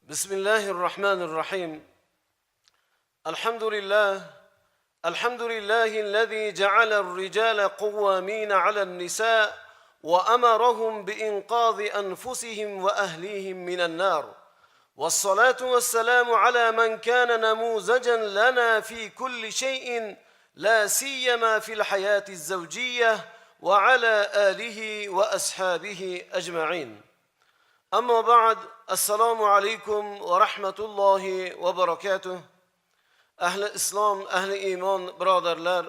بسم الله الرحمن الرحيم. الحمد لله الذي جعل الرجال قوامين على النساء وأمرهم بإنقاذ أنفسهم وأهليهم من النار، والصلاة والسلام على من كان نموذجا لنا في كل شيء لا سيما في الحياة الزوجية، وعلى آله وأصحابه أجمعين. أما بعد، السلام عليكم ورحمة الله وبركاته. أهل الإسلام، أهل إيمان برادرlar,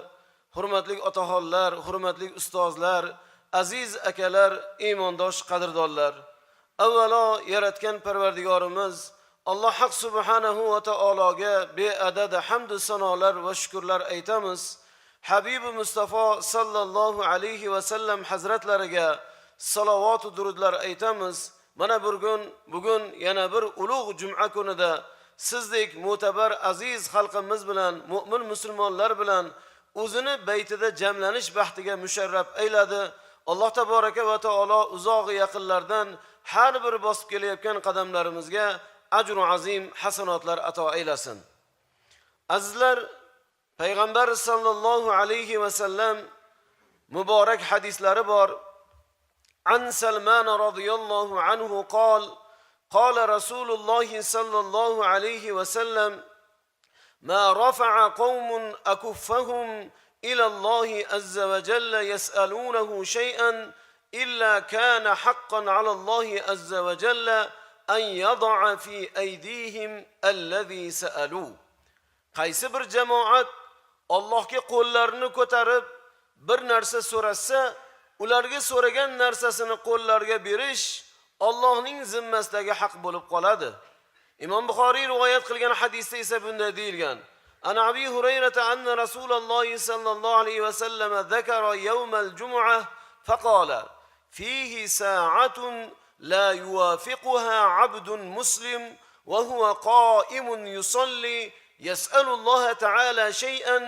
hurmatli otaxonlar, hurmatli ustozlar, aziz akalar, iymondosh qadrdonlar. Avvalo yaratgan Parvardigorimiz Alloh haq subhanahu va taologa beadad hamd va sanolar va shukrlar aytamiz. Habibi Mustafa sallallohu alayhi va sallam hazratlariga salovat va durudlar aytamiz. Mana bugun yana bir ulug' juma kunida sizdek mo'tabar aziz xalqimiz bilan, mu'min musulmonlar bilan o'zini baytida jamlanish baxtiga musharraf ayladi. Alloh taboraka va taolo uzoq yaqinlardan har bir bosib kelayotgan qadamlarimizga ajr va azim hasanotlar ato aylasin. Azizlar, payg'ambar sallallohu alayhi va sallam muborak hadislari bor. عن سلمان رضي الله عنه قال رسول الله صلى الله عليه وسلم: ما رفع قوم أكفهم إلى الله عز وجل يسألونه شيئا إلا كان حقا على الله عز وجل أن يضع في أيديهم الذي سألوه. qaysi bir jamoat Allohga qo'llarini ko'tarib bir narsa so'rasa, ularga so'ragan narsasini qo'llariga berish Allohning zimmasidagi haq bo'lib qoladi. Imom Buxoriy rivoyat qilgan hadisda esa bunday deyilgan: Ana Abi Hurayra anna Rasululloh sallallohu alayhi va sallam zakara yawm al-jum'ah faqala fihi sa'atun la yuwafiquha 'abdun muslim wa huwa qa'imun yusalli yas'alu Allah ta'ala shay'an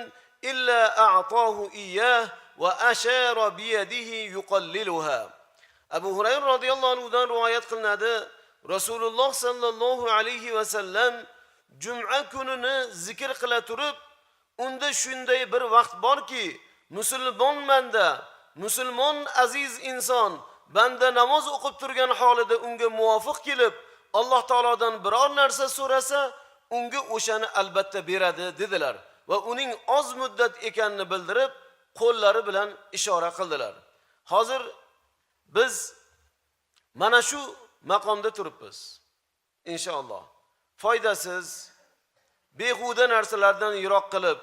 illa a'tahu iyyah va ashara biyadihi yuqalliluha. Abu Hurayra radhiyallohu anhu dan rivoyat qilinadi. Rasululloh sallallohu alayhi va sallam juma kunini zikr qila turib, unda shunday bir vaqt borki, musulmon aziz inson banda namoz o'qib turgan holida unga muvofiq kelib, Alloh taolodan biror narsa so'rasa, unga o'shani albatta beradi dedilar va uning oz muddat ekanini bildirib qo'llari bilan ishora qildilar. Hozir biz mana shu maqomda turibmiz. Inshaalloh foydasiz, behuda narsalardan yiroq qilib,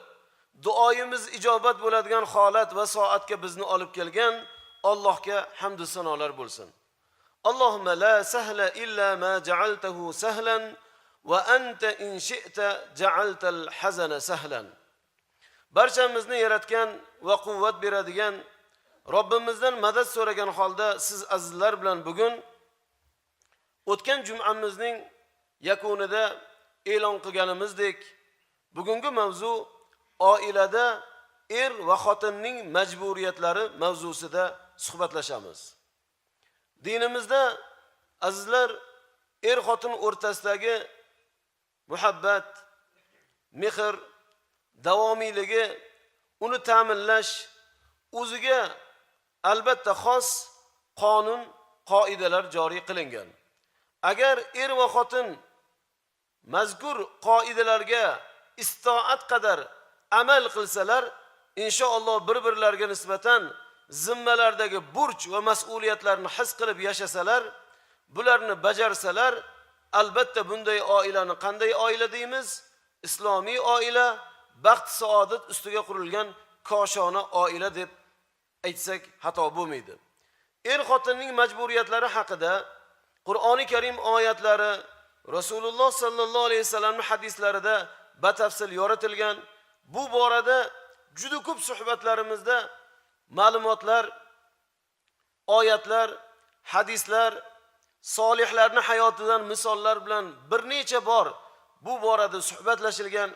duoyimiz ijobat bo'ladigan holat va soatga bizni olib kelgan Allohga hamd va sanolar bo'lsin. Allohumma la sahla illa ma ja'altahu sahlan va anta in shi'ta ja'altal hazana sahlan. Barchamizni yaratgan va quvvat beradigan Robbimizdan madad so'ragan holda siz azizlar bilan bugun o'tgan jumamizning yakunida e'lon qilganimizdek, bugungi mavzu oilada er va xotinning majburiyatlari mavzusida suhbatlashamiz. Dinimizda azizlar, er xotin o'rtasidagi muhabbat, mehr davomiyligi, uni ta'minlash o'ziga albatta xos qonun, qoidalar joriy qilingan. Agar er va xotin mazkur qoidalarga istoat qadar amal qilsalar, inshaalloh bir-birlariga nisbatan zimmalardagi burch va mas'uliyatlarni his qilib yashasalar, bularni bajarsalar, albatta bunday oilani qanday oila deymiz? Islomiy oila, baxt saodat ustiga qurilgan koshona oila deb aytsak xato bo'lmaydi. Er xotinning majburiyatlari haqida Qur'oni Karim oyatlari, Rasululloh sallallohu alayhi vasallamning hadislarida batafsil yoritilgan. Bu borada juda ko'p suhbatlarimizda ma'lumotlar, oyatlar, hadislar, solihlarning hayotidan misollar bilan bir necha bor bu borada suhbatlashilgan.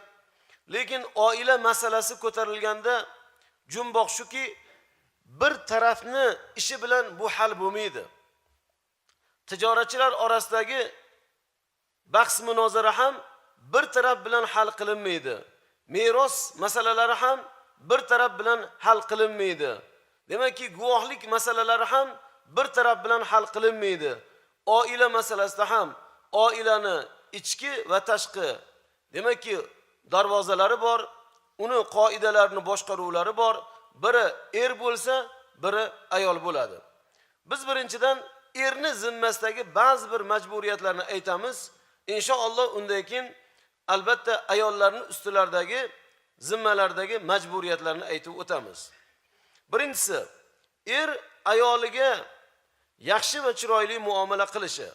Lekin oila masalasi ko'tarilganda jumboq shuki, bir tarafni ishi bilan bu hal bo'lmaydi. Tijoratchilar orasidagi bahs munozara ham bir taraf bilan hal qilinmaydi. Meros masalalari ham bir taraf bilan hal qilinmaydi. Demakki, guvohlik masalalari ham bir taraf bilan hal qilinmaydi. Oila masalasida ham oilani ichki va tashqi, demakki, darvozalari bor, uni qoidalarini boshqaruvlari bor. Biri er bo'lsa, biri ayol bo'ladi. Biz birinchidan erni zimmasidagi ba'zi bir majburiyatlarni aytamiz. Inshaalloh undan keyin albatta ayollarning ustilaridagi zimmalardagi majburiyatlarni aytib o'tamiz. Birinchisi, er ayoliga yaxshi va chiroyli muomala qilishi.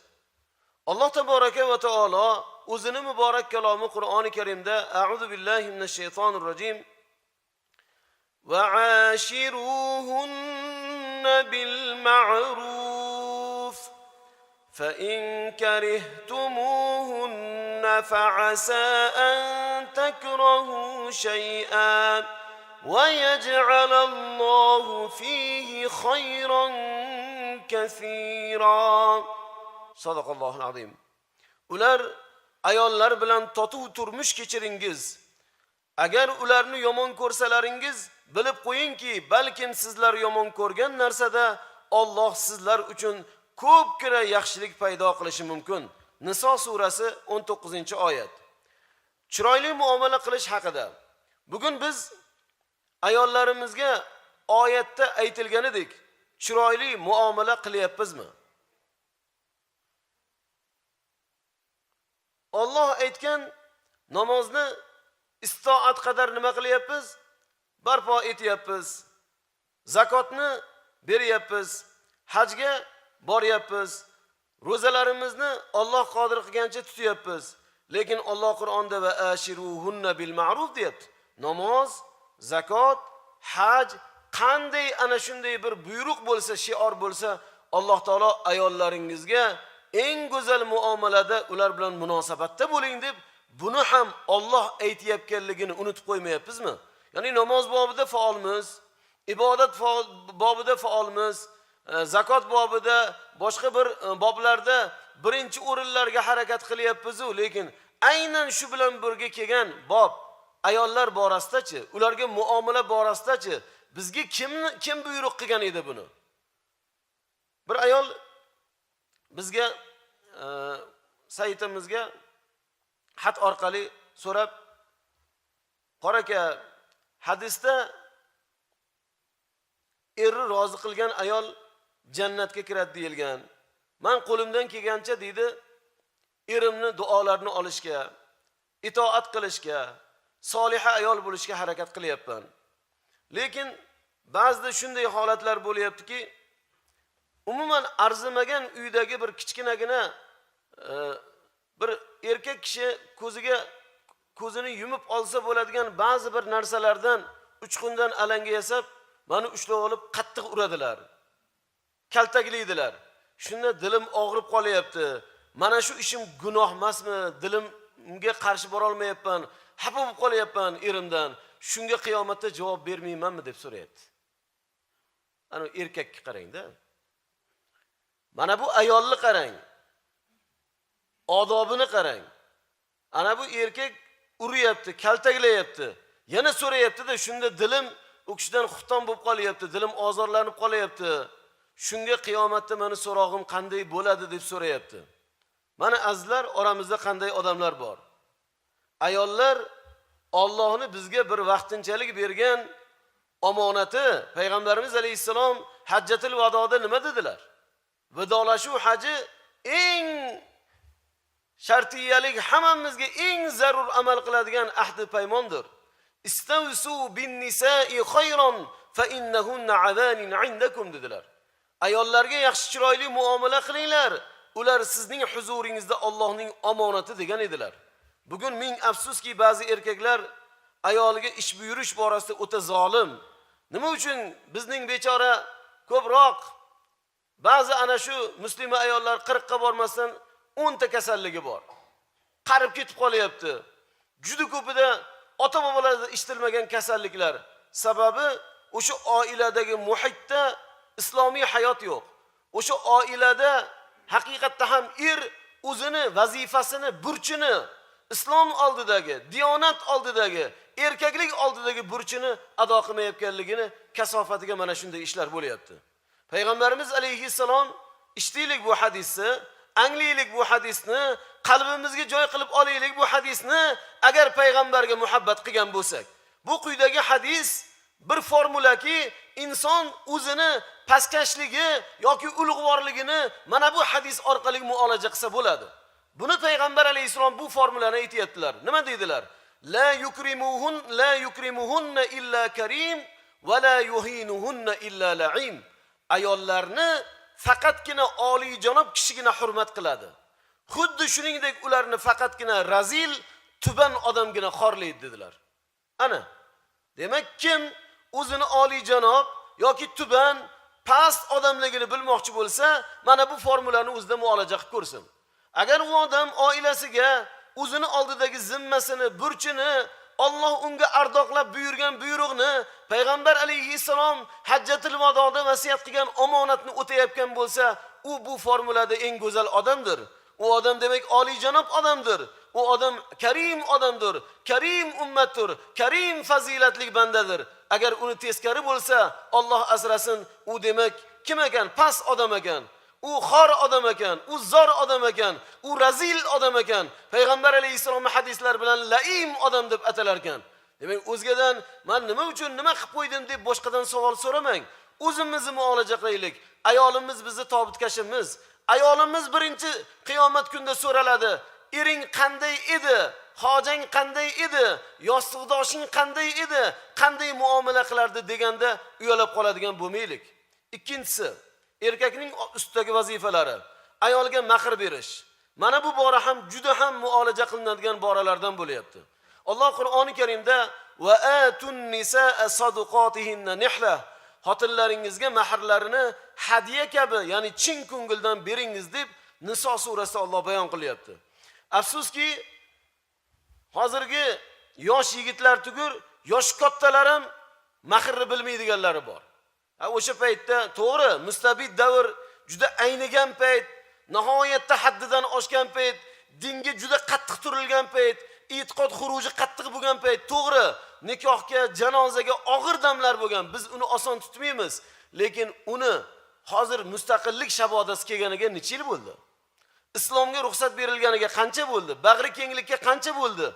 Alloh taboraka va taolo o'zini muborak kalomi Qur'oni Karimda a'udhu billahi minash shaytonir rojim va ashiruhunna bil ma'ruf fa in karihtumuhunna fa asa an takrahu shay'an wa yaj'al Allahu fihi khayran kaseera. Sadaqallohul azim. Ular ayollar bilan totuv turmush kechiringiz. Agar ularni yomon ko'rsalaringiz, bilib qo'yingki, balkim sizlar yomon ko'rgan narsada Alloh sizlar uchun ko'pgina yaxshilik paydo qilishi mumkin. Niso surasi 19-oyat. Chiroyli muomala qilish haqida. Bugun biz ayollarimizga oyatda aytilganidek chiroyli muomala qilyapmizmi? Alloh aytgan namozni istoat qadar nima qilyapmiz? Barpo etyapmiz. Zakotni beryapmiz. Hajga boryapmiz. Ro'zalarimizni Alloh qodir qilgancha tutyapmiz. Lekin Alloh Qur'onda va ashiruhunna bil ma'ruf deyapti. Namoz, zakot, haj qanday ana shunday bir buyruq bo'lsa, shior bo'lsa, Alloh taolo ayollaringizga eng go'zal muomalada ular bilan munosabatda bo'ling deb buni ham Alloh aytayotganligini unutib qo'ymayapmizmi? Ya'ni namoz bobida faolmiz, ibodat bobida faolmiz, zakot bobida, boshqa bir boblarda birinchi o'rinlarga harakat qilyapmiz, lekin aynan shu bilan birga kelgan bob ayollar borasida-chi, ularga muomala borasida-chi, bizga kim buyruq qilgan edi buni? Bir ayol bizga saytimizga xat orqali so'rab, qoraka hadisda erni rozi qilgan ayol jannatga kiradi deyilgan. Men qo'limdan kelgancha deydi, erimni duolarini olishga, itoat qilishga, soliha ayol bo'lishga harakat qilyapman. Lekin ba'zida shunday holatlar bo'lyaptiki, umuman arzimagan uydagi bir kichkinagina bir erkak kishi ko'zini yumib olsa bo'ladigan ba'zi bir narsalardan uchqundan alanga yasab, meni ushlab olib qattiq uradilar. Kaltaklaydilar. Shunda dilim og'rib qolyapti. Mana shu ishim gunoh emasmi? Dilimga qarshi bora olmayapman. Xafa bo'lib qolyapman erimdan. Shunga qiyomatda javob bermaymanmi deb so'rayapti. Ana erkakka qarang-da. Mana bu ayolni qarang. Odobini qarang. Ana bu erkak uryapti, kaltaklayapti. Yana so'rayapti-da, shunda dilim u kishidan xufton bo'lib qolyapti, dilim ozorlanib qolyapti. Shunga qiyomatda meni so'rog'im qanday bo'ladi deb so'rayapti. Mana azizlar, oramizda qanday odamlar bor. Ayollar Allohni bizga bir vaqtinchalik bergan omonati. Payg'ambarimiz alayhisalom Hajjatul Vadoda nima dedilar? Vidolashuv haji eng shartiyalik, hammamizga eng zarur amal qiladigan ahdi paymondir. Istawsu bin nisa'i khayran fa innahunna avanin 'indakum dedilar. Ayollarga yaxshi chiroyli muomala qilinglar. Ular sizning huzuringizda Allohning omonati degan edilar. Bugun ming afsuski ba'zi erkaklar ayoliga ish buyurish borasida o'ta zolim. Nima uchun bizning bechora ko'proq ba'zi ana shu muslima ayollar 40 ga bormasdan 10 ta kasalligi bor. Qarib ketib qolyapti. Juda ko'pida ota-bobolarda ishtilmagan kasalliklar. Sababi o'sha oiladagi muhitda islomiy hayot yo'q. O'sha oilada haqiqatda ham er o'zini vazifasini, burchini, islom oldidagi, diyonat oldidagi, erkaklik oldidagi burchini ado qilmayotganligini kasofatiga mana shunday ishlar bo'lyapti. Payg'ambarimiz alayhissalom eshitaylik bu hadisni, anglaylik bu hadisni, qalbimizga joy qilib olaylik bu hadisni, agar payg'ambarga muhabbat qilgan bo'lsak. Bu quyidagi hadis bir formulaki inson o'zini pastkashligi yoki ulug'vorligini mana bu hadis orqali muolaja qilsa bo'ladi. Buni payg'ambar alayhisalom bu formulani aytayaptilar. Nima deydilar? La yukrimuhunna illa karim va la yuhinuhunna illa la'im. Ayollarni faqatgina oliyjanob kishigina hurmat qiladi. Xuddi shuningdek ularni faqatgina razil, tuban odamgina xorlaydi dedilar. Ana, demak kim o'zini oliyjanob yoki tuban, past odamligini bilmoqchi bo'lsa, mana bu formulani o'zida muolaja qilib ko'rsin. Agar u odam oilasiga o'zini oldidagi zimmasini, burchini, Alloh unga ardoqlab buyurgan buyruqni, payg'ambar alayhissalom hajjatul vadoda vasiyat qilgan omonatni o'tayotgan bo'lsa, u bu formulada eng go'zal odamdir. U odam demak oliyjanob odamdir. U odam karim odamdir, karim ummatdir, karim fazilatli bandadir. Agar uni teskari bo'lsa, Alloh asrasin, u demak kim ekan? Past odam ekan. U xor odam ekan, u zor odam ekan, u razil odam ekan. Payg'ambar alayhissalomning hadislari bilan laim odam deb atalar ekan. Demak, o'zgadan men nima uchun nima qilib qo'ydim deb boshqadan savol so'ramang. O'zimizni muolaja qilaylik. Ayolimiz bizni tobutkashimiz. Ayolimiz birinchi qiyomat kunida so'raladi. Ering qanday edi? Hojang qanday edi? Yostiqdoshing qanday edi? Qanday muomala qilardi deganda uyalib qoladigan bo'lmaylik. Ikkinchisi, erkakning ustidagi vazifalari, ayolga mahr berish. Mana bu bora ham juda ham muolaja qilinadigan boralardan bo'lyapti. Alloh Qur'oni Karimda va atun nisaa sadaqatihinna nihla, xotinlaringizga mahrlarini hadiya kabi, ya'ni chin ko'ngildan beringiz deb Niso surasida Alloh bayon qilyapti. Afsuski, hozirgi yosh yigitlar tugur, yosh kattalar ham mahrni bilmaydiganlari bor. O'sha paytda to'g'ri, mustabid davr juda aynigan payt, nihoyatda haddidan oshgan payt, dinga juda qattiq turilgan payt, e'tiqod xuruji qattiq bo'lgan payt, to'g'ri, nikohga, janozaga og'ir damlar bo'lgan. Biz uni oson tutmaymiz, lekin uni hozir mustaqillik shabodasi kelganiga necha yil bo'ldi? Islomga ruxsat berilganiga qancha bo'ldi? Bag'ri kenglikka qancha bo'ldi?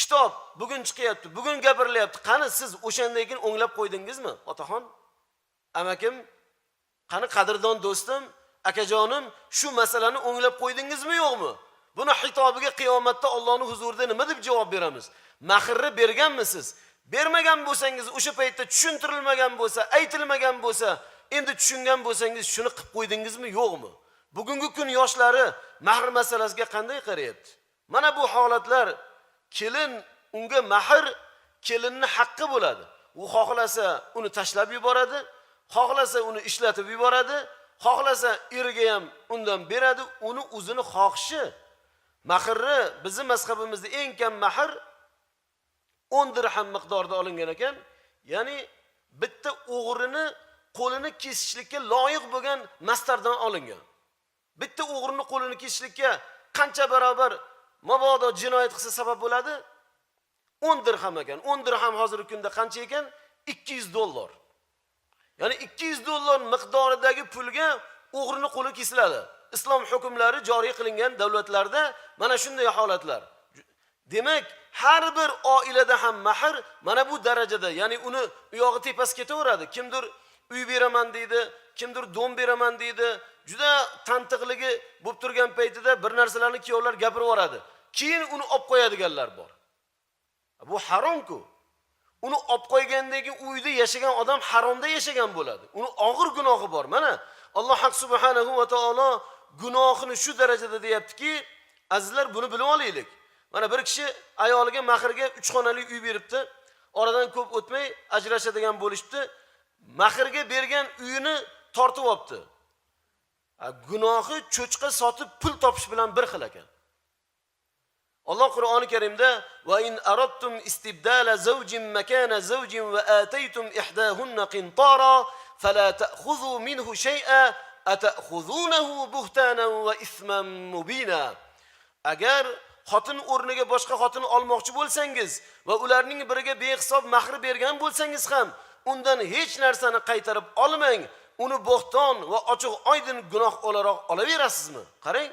Kitob bugun chiqyapti, bugun gapirilyapti. Qani siz o'shandan keyin o'nglab qo'ydingizmi, otaxon? Amakim, qani qadrdon do'stim, akajonim, shu masalani o'nglab qo'ydingizmi, yo'qmi? Buni xitobiga qiyomatda Allohning huzurida nima deb javob beramiz? Mahrni berganmisiz? Bermagan bo'lsangiz, o'sha paytda tushuntirilmagan bo'lsa, aytilmagan bo'lsa, endi tushungan bo'lsangiz shuni qilib qo'ydingizmi, yo'qmi? Bugungi kun yoshlari mahr masalasiga qanday qarayapti? Mana bu holatlar, kelin unga mahr kelinning haqqi bo'ladi. U xohlasa uni tashlab yuboradi, xohlasa uni ishlatib yuboradi, xohlasa eriga ham undan beradi, uni o'zini xohishi. Mahrni bizning mazhabimizda eng kam mahr 10 dirham miqdorida olingan ekan. Ya'ni bitta o'g'rini qo'lini kesishlikka loyiq bo'lgan mastardan olingan. Bitta o'g'rini qo'lini kesishlikka qancha barobar mabodo jinoyat qilsa sabab bo'ladi? 10 dirham ekan. 10 dirham hozirgi kunda qancha ekan? $200. Ya'ni $200 miqdoridagi pulga o'g'rini qo'li kesiladi. Islom hukmlari joriy qilingan davlatlarda mana shunday holatlar. Demak, har bir oilada ham mahr mana bu darajada, ya'ni uni uyog'i tepasi ketaveradi. Kimdir uy beraman deydi, kimdir dom beraman deydi. Juda tantiqligi bo'lib turgan paytida bir narsalarni kuyovlar gapirib yoradi. Keyin uni olib qo'yadiganlar bor. Bu harom-ku. Uni olib qo'ygandagi uyda yashagan odam haromda yashagan bo'ladi. Uni og'ir gunohi bor. Mana Alloh subhanahu va taolo gunohini shu darajada deyaptiki, azizlar, buni bilib olaylik. Mana bir kishi ayoliga mahrga 3 xonali uy beribdi. Oradan ko'p o'tmay ajrashadigan bo'lishdi. Mahrga bergan uyini tortib olibdi. Gunohi cho'chqa sotib pul topish bilan bir xil ekan. Alloh Qur'oni Karimda va in aradtum istibdala zawjin makana zawjin va ataytum ihdahunna qintara fala ta'khudhu minhu shay'a ata'khudhunahu buhtanan wa ithman mubina. Agar xotin o'rniga boshqa xotin olmoqchi bo'lsangiz va ularning biriga behisob mahr bergan bo'lsangiz ham, undan hech narsani qaytarib olmang. Uni bo'xton va ochiq oydin gunoh o'laroq olaverasizmi? Qarang.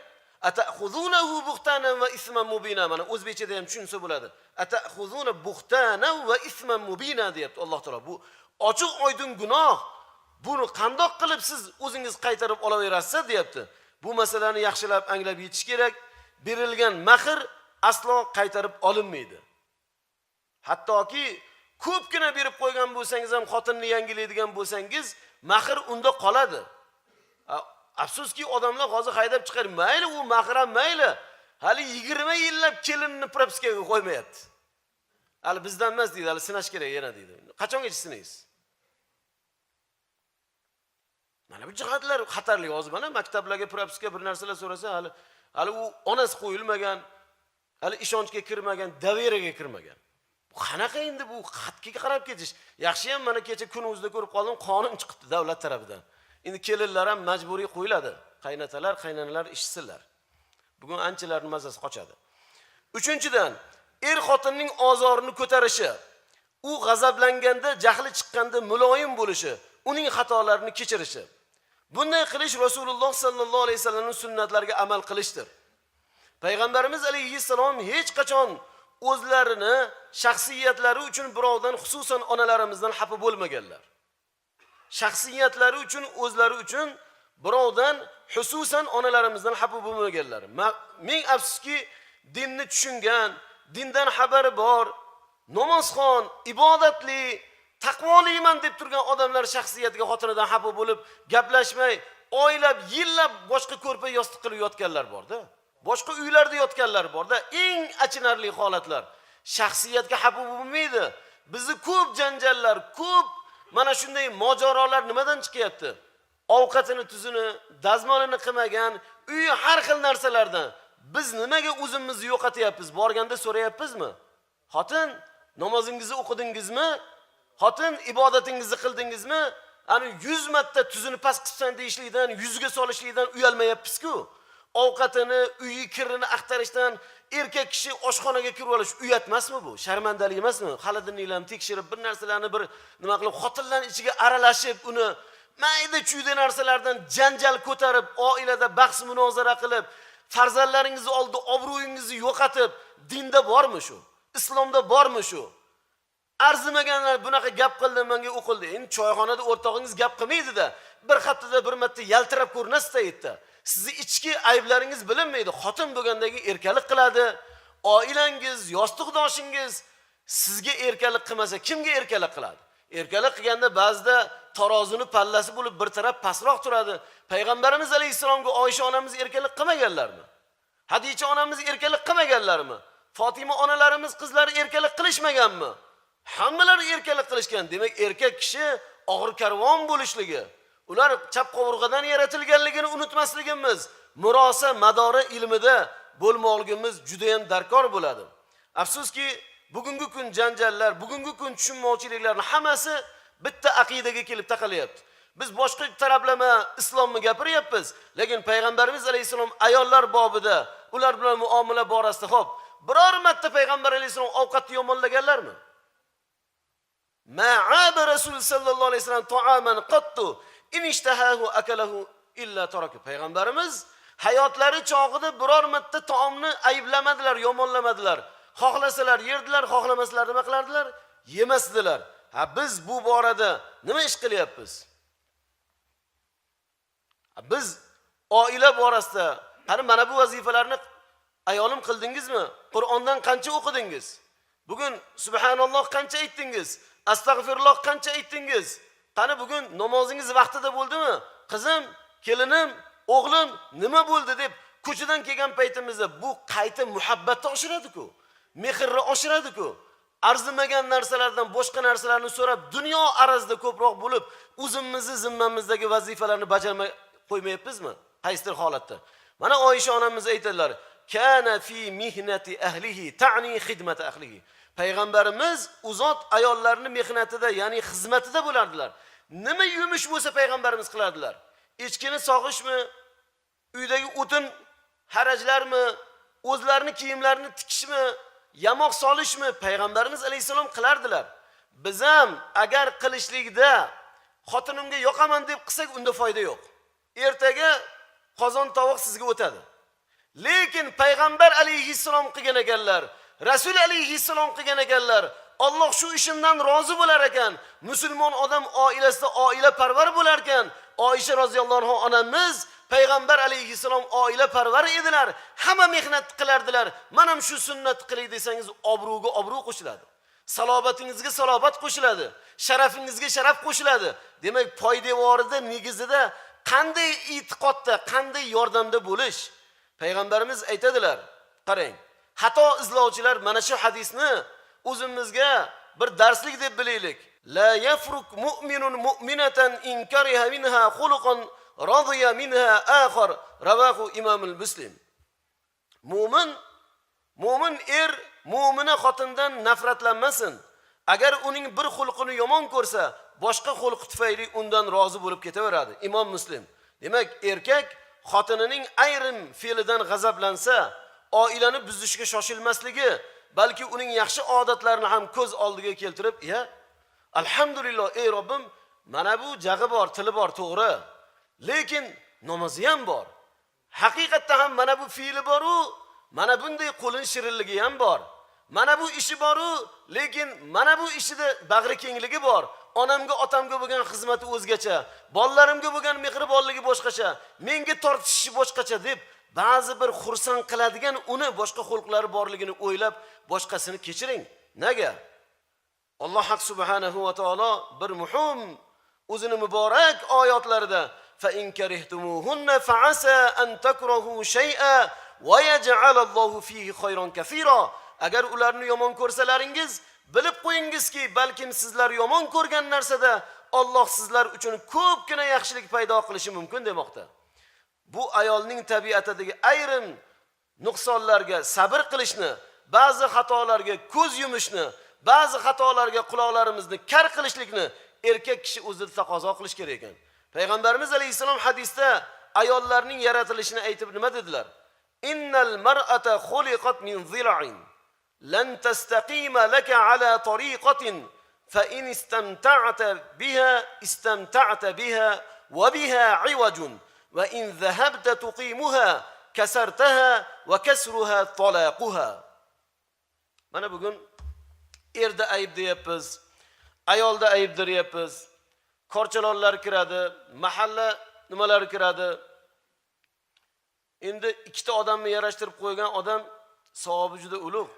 Ata'khuzunahu buhtanan va isman mubina. Mana o'zbekchada ham tushunsa bo'ladi. Ata'khuzuna buhtanan va isman mubina deyapti Alloh taolo. Bu ochiq oydin gunoh. Buni qandoq qilib siz o'zingiz qaytarib olaverasiz deyapti. Bu masalani yaxshilab anglab yetish kerak. Berilgan mahr aslo qaytarib olinmaydi. Hattoki ko'pgina berib qo'ygan bo'lsangiz ham, xotinni yangilaydigan bo'lsangiz, mahr unda qoladi. Afsuski odamlar hozir haydab chiqar, mayli u mahr ham mayli, hali 20 yillab kelinni propiskaga qo'ymayapti. Hali bizdan emas deydi, hali sinash kerak yana deydi. Qachongacha sinaysiz? Mana bu jihatlar xatarli hozir. Mana maktablarga propiska bir narsalar so'rasa, hali u onasi qo'yilmagan, hali ishonchga kirmagan, daveraga kirmagan. Bu qanaqa endi bu xatga qarab ketish? Yaxshi ham mana kecha kunimizda ko'rib qoldim, qonun chiqdi davlat tarafidan. Endi kelinlar ham majburiy qo'yiladi. Qaynatalar, qaynanalar ishsinlar. Bugun anchalarning mazasi qochadi. Uchinchidan, xotinning ozorini ko'tarishi, u g'azablanganda, jahli chiqqanda muloyim bo'lishi, uning xatolarini kechirishi. Bunday qilish Rasululloh sallallohu alayhi vasallamning sunnatlariga amal qilishdir. Payg'ambarimiz alayhissalom hech qachon o'zlarini shaxsiyatlari uchun birovdan, xususan onalarimizdan xafa bo'lmaganlar. Shaxsiyatlari uchun, o'zlari uchun birovdan, xususan onalarimizdan xafa bo'lmaganlar. Ming afsuski, dinni tushungan, dindan xabari bor, namozxon, ibodatli, taqvoliman deb turgan odamlar shaxsiyatiga, xotinidan xafa bo'lib, gaplashmay, oylab, yillab boshqa ko'rpa yostiq qilib yotganlar bor-da. Boshqa uylarda yotganlar bor-da. Eng achinarli holatlar. Shaxsiyatga xafa bo'lmaydi. Bizni ko'p janjallar, ko'p mana shunday mojarolar nimadan chiqyapti? Ovqatini, tuzini, dazmolini qilmagan, uyi har xil narsalardan. Biz nimaga o'zimizni yo'qotyapmiz? Borganda so'rayapmizmi? Xotin, namozingizni o'qidingizmi? Xotin, ibodatingizni qildingizmi? Ani 100 marta tuzini past qilsan deyishlikdan, yuziga solishlikdan uyalmayapmiz-ku. Ovqatini, uyi kirini axtarishdan erkak kishi oshxonaga kirib olish uyat emasmi bu? Sharmandalik emasmi? Xalidinlarni tekshirib, bir narsalarni bir nima qilib, xotinlarning ichiga aralashib, uni mayda-chuyda narsalardan janjal ko'tarib, oilada bahs munozara qilib, farzandlaringizni oldida obro'yingizni yo'qotib, dinda bormi shu? Islomda bormi shu? Arzimaganlar bunaqa gap qildi, menga o'qildi. Endi choyxonada o'rtog'ingiz gap qilmaydi-da, bir haftada bir marta yaltirab ko'rinasizda aytdi. Sizni ichki ayblaringiz bilinmaydi. Xotin bo'lgandagi erkalik qiladi. Oilangiz, yostiqdoshingiz sizga erkalik qilmasa, kimga erkalik qiladi? Erkalik qilganda ba'zida tarozini pallasi bo'lib bir taraf pastroq turadi. Payg'ambarimiz alayhisalomga Oysha onamiz erkalik qilmaganlarmi? Hadicha onamiz erkalik qilmaganlarmi? Fatima onalarimiz qizlari erkalik qilishmaganmi? Hammalari erkalik qilishgan. Demak, erkak kishi og'ir karvon bo'lishligi, ular chap qovurg'adan yaratilganligini unutmasligimiz, murosa madori ilmida bo'lmoqligimiz juda ham darkor bo'ladi. Afsuski, bugungi kun janjallar, bugungi kun tushunmovchiliklarning hammasi bitta aqidaga kelib taqalyapti. Biz boshqa taraflama islomni gapiryapmiz, lekin payg'ambarimiz alayhisalom ayollar bobida, ular bilan muomala borasida xo'p, biror marta payg'ambar alayhisalom ovqatni yomonlaganlarmi? Ma'aba Rasul sallallohu alayhi vasallam ta'aman qattu in ishtahahu akalahu illa taraka. Payg'ambarimiz hayotlari chog'ida biror marta taomni ayblamadilar, yomonlamadilar. Xohlasalar yerdilar, xohlamasalar nima qilardilar? Yemasdilar. Biz bu borada nima ish qilyapmiz? Biz oila borasida qani mana bu vazifalarni ayolim qildingizmi? Qur'ondan qancha o'qidingiz? Bugun subhanalloh qancha aytdingiz? Astag'firulloh qancha aytdingiz? Qani bugun namozingiz vaqtida bo'ldimi? Qizim, kelinim, o'g'lim nima bo'ldi deb ko'chadan kelgan paytimizda bu qayta muhabbatni oshiradi-ku, mehrni oshiradi-ku. Arzimagan narsalardan boshqa narsalarni so'rab, dunyo arazida ko'proq bo'lib, o'zimizni zimmamizdagi vazifalarni bajarmay qo'ymayapmizmi? Qaysidir holatda. Mana Oysha onamiz aytadilar: "Kana fi mihnati ahlihi ta'ni xidmat ahlihi." Payg'ambarimiz uzot ayollarning mehnatida, ya'ni xizmatida bo'lardilar. Nima yumush bo'lsa payg'ambarimiz qilardilar. Echkini sog'ishmi, uydagi o'tin harajlarmi, o'zlarini kiyimlarini tikishmi, yamoq solishmi payg'ambarimiz alayhisalom qilardilar. Biz ham agar qilishlikda xotinimga yoqaman deb qilsak unda foyda yo'q. Ertaga qozon tovoq sizga o'tadi. Lekin payg'ambar alayhisalom qilgan ekanlar, Rasul alayhisalom qilgan ekanlar. Alloh shu ishimdan rozi bo'lar ekan. Musulmon odam oilasida oila parvar bo'lar ekan. Oysha roziyallohu anha onamiz payg'ambar alayhisalom oila parvar edilar. Hamma mehnat qilardilar. Mana shu sunnat qiling desangiz obro'ga obro' qo'shiladi. Salobatingizga salobat qo'shiladi. Sharafingizga sharaf qo'shiladi. Demak, poydevorida negizida qanday e'tiqodda, qanday yordamda bo'lish? Payg'ambarimiz aytadilar. Qarang, xato izlovchilar mana shu hadisni o'zimizga bir darslik deb bilaylik. La yafruk mu'minun mu'minatan in kariha minha khuluqan radiya minha akhar. Rawahu Imom al-Muslim. Mu'min er mu'mina xotindan nafratlanmasin. Agar uning bir xulqini yomon ko'rsa, boshqa xulq tufayli undan rozi bo'lib ketaveradi. Imom Muslim. Demak, erkak xotinining ayrim fe'lidan g'azablansa, oilani buzishga shoshilmasligi, balki uning yaxshi odatlarini ham ko'z oldiga keltirib, "Ya, alhamdulillah, ey Robbim, mana bu jag'i bor, tili bor, to'g'ri. Lekin namozi ham bor. Haqiqatda ham mana bu fe'li bor-u, mana bunday qo'lin shirinligi ham bor. Mana bu ishi bor-u, lekin mana bu ishida bag'ri kengligi bor. Onamga, otamga bo'lgan xizmati o'zgacha, bolalarimga bo'lgan mehribonligi boshqacha, menga tortishishi boshqacha" deb ba'zi bir xursand qiladigan uni boshqa xulqlari borligini o'ylab boshqasini kechiring. Nega? Alloh subhanahu va taolo bir muhim o'zini muborak oyatlarida fa in karihtumuhunna fa'asa an takrahu shay'a wa yaj'alallahu fihi khayran kaseera. Agar ularni yomon ko'rsalaringiz, bilib qo'yingizki, balkim sizlar yomon ko'rgan narsada Alloh sizlar uchun ko'pgina yaxshilik paydo qilishi mumkin demoqda. Bu ayolning tabiatidagi ayrim nuqsonlarga sabr qilishni, ba'zi xatolarga ko'z yumishni, ba'zi xatolarga quloqlarimizni kar qilishlikni erkak kishi o'zi taqozo qilish kerak ekan. Payg'ambarimiz alayhisalom hadisda ayollarning yaratilishini aytib nima dedilar? Innal mar'ata khuliqat min zil'in lan tastaqima laka ala tariqatin fa in istamta'ta biha wa biha 'iwajun va in dhahabta tuqimuha kasartaha va kasruha talaquha. Mana bugun erda ayb deyapmiz, ayolda ayb deyapmiz. Korchalonlar kiradi, mahalla nimalar kiradi. Endi ikkita odamni yarashtirib qo'ygan odam savobi juda ulug'.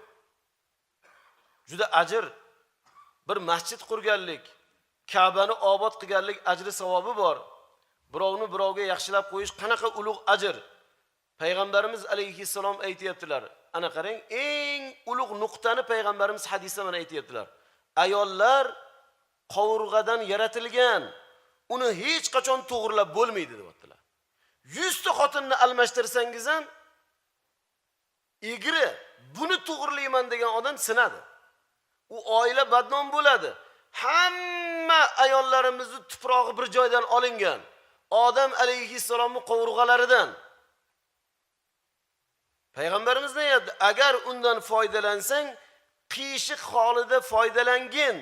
Juda ajr. Bir masjid qurganlik, Ka'bani obod qilganlik ajri savobi bor. Birovni birovga yaxshilab qo'yish qanaqa ulug' ajr. Payg'ambarimiz alayhissalom aytayaptilar. Ana qarang, eng ulug' nuqtani payg'ambarimiz hadisda mana aytayaptilar. Ayollar qovurg'adan yaratilgan, uni hech qachon to'g'rilab bo'lmaydi deyaptilar. 100 ta xotinni almashtirsangiz ham egri buni to'g'rilayman degan odam sinadi. U oila badnom bo'ladi. Hamma ayollarimizni tuprog'i bir joydan olingan. Odam alayhissalomning qovurg'alaridan. Payg'ambarimiz deyapti, agar undan foydalansang, qiyshiq holida foydalangin.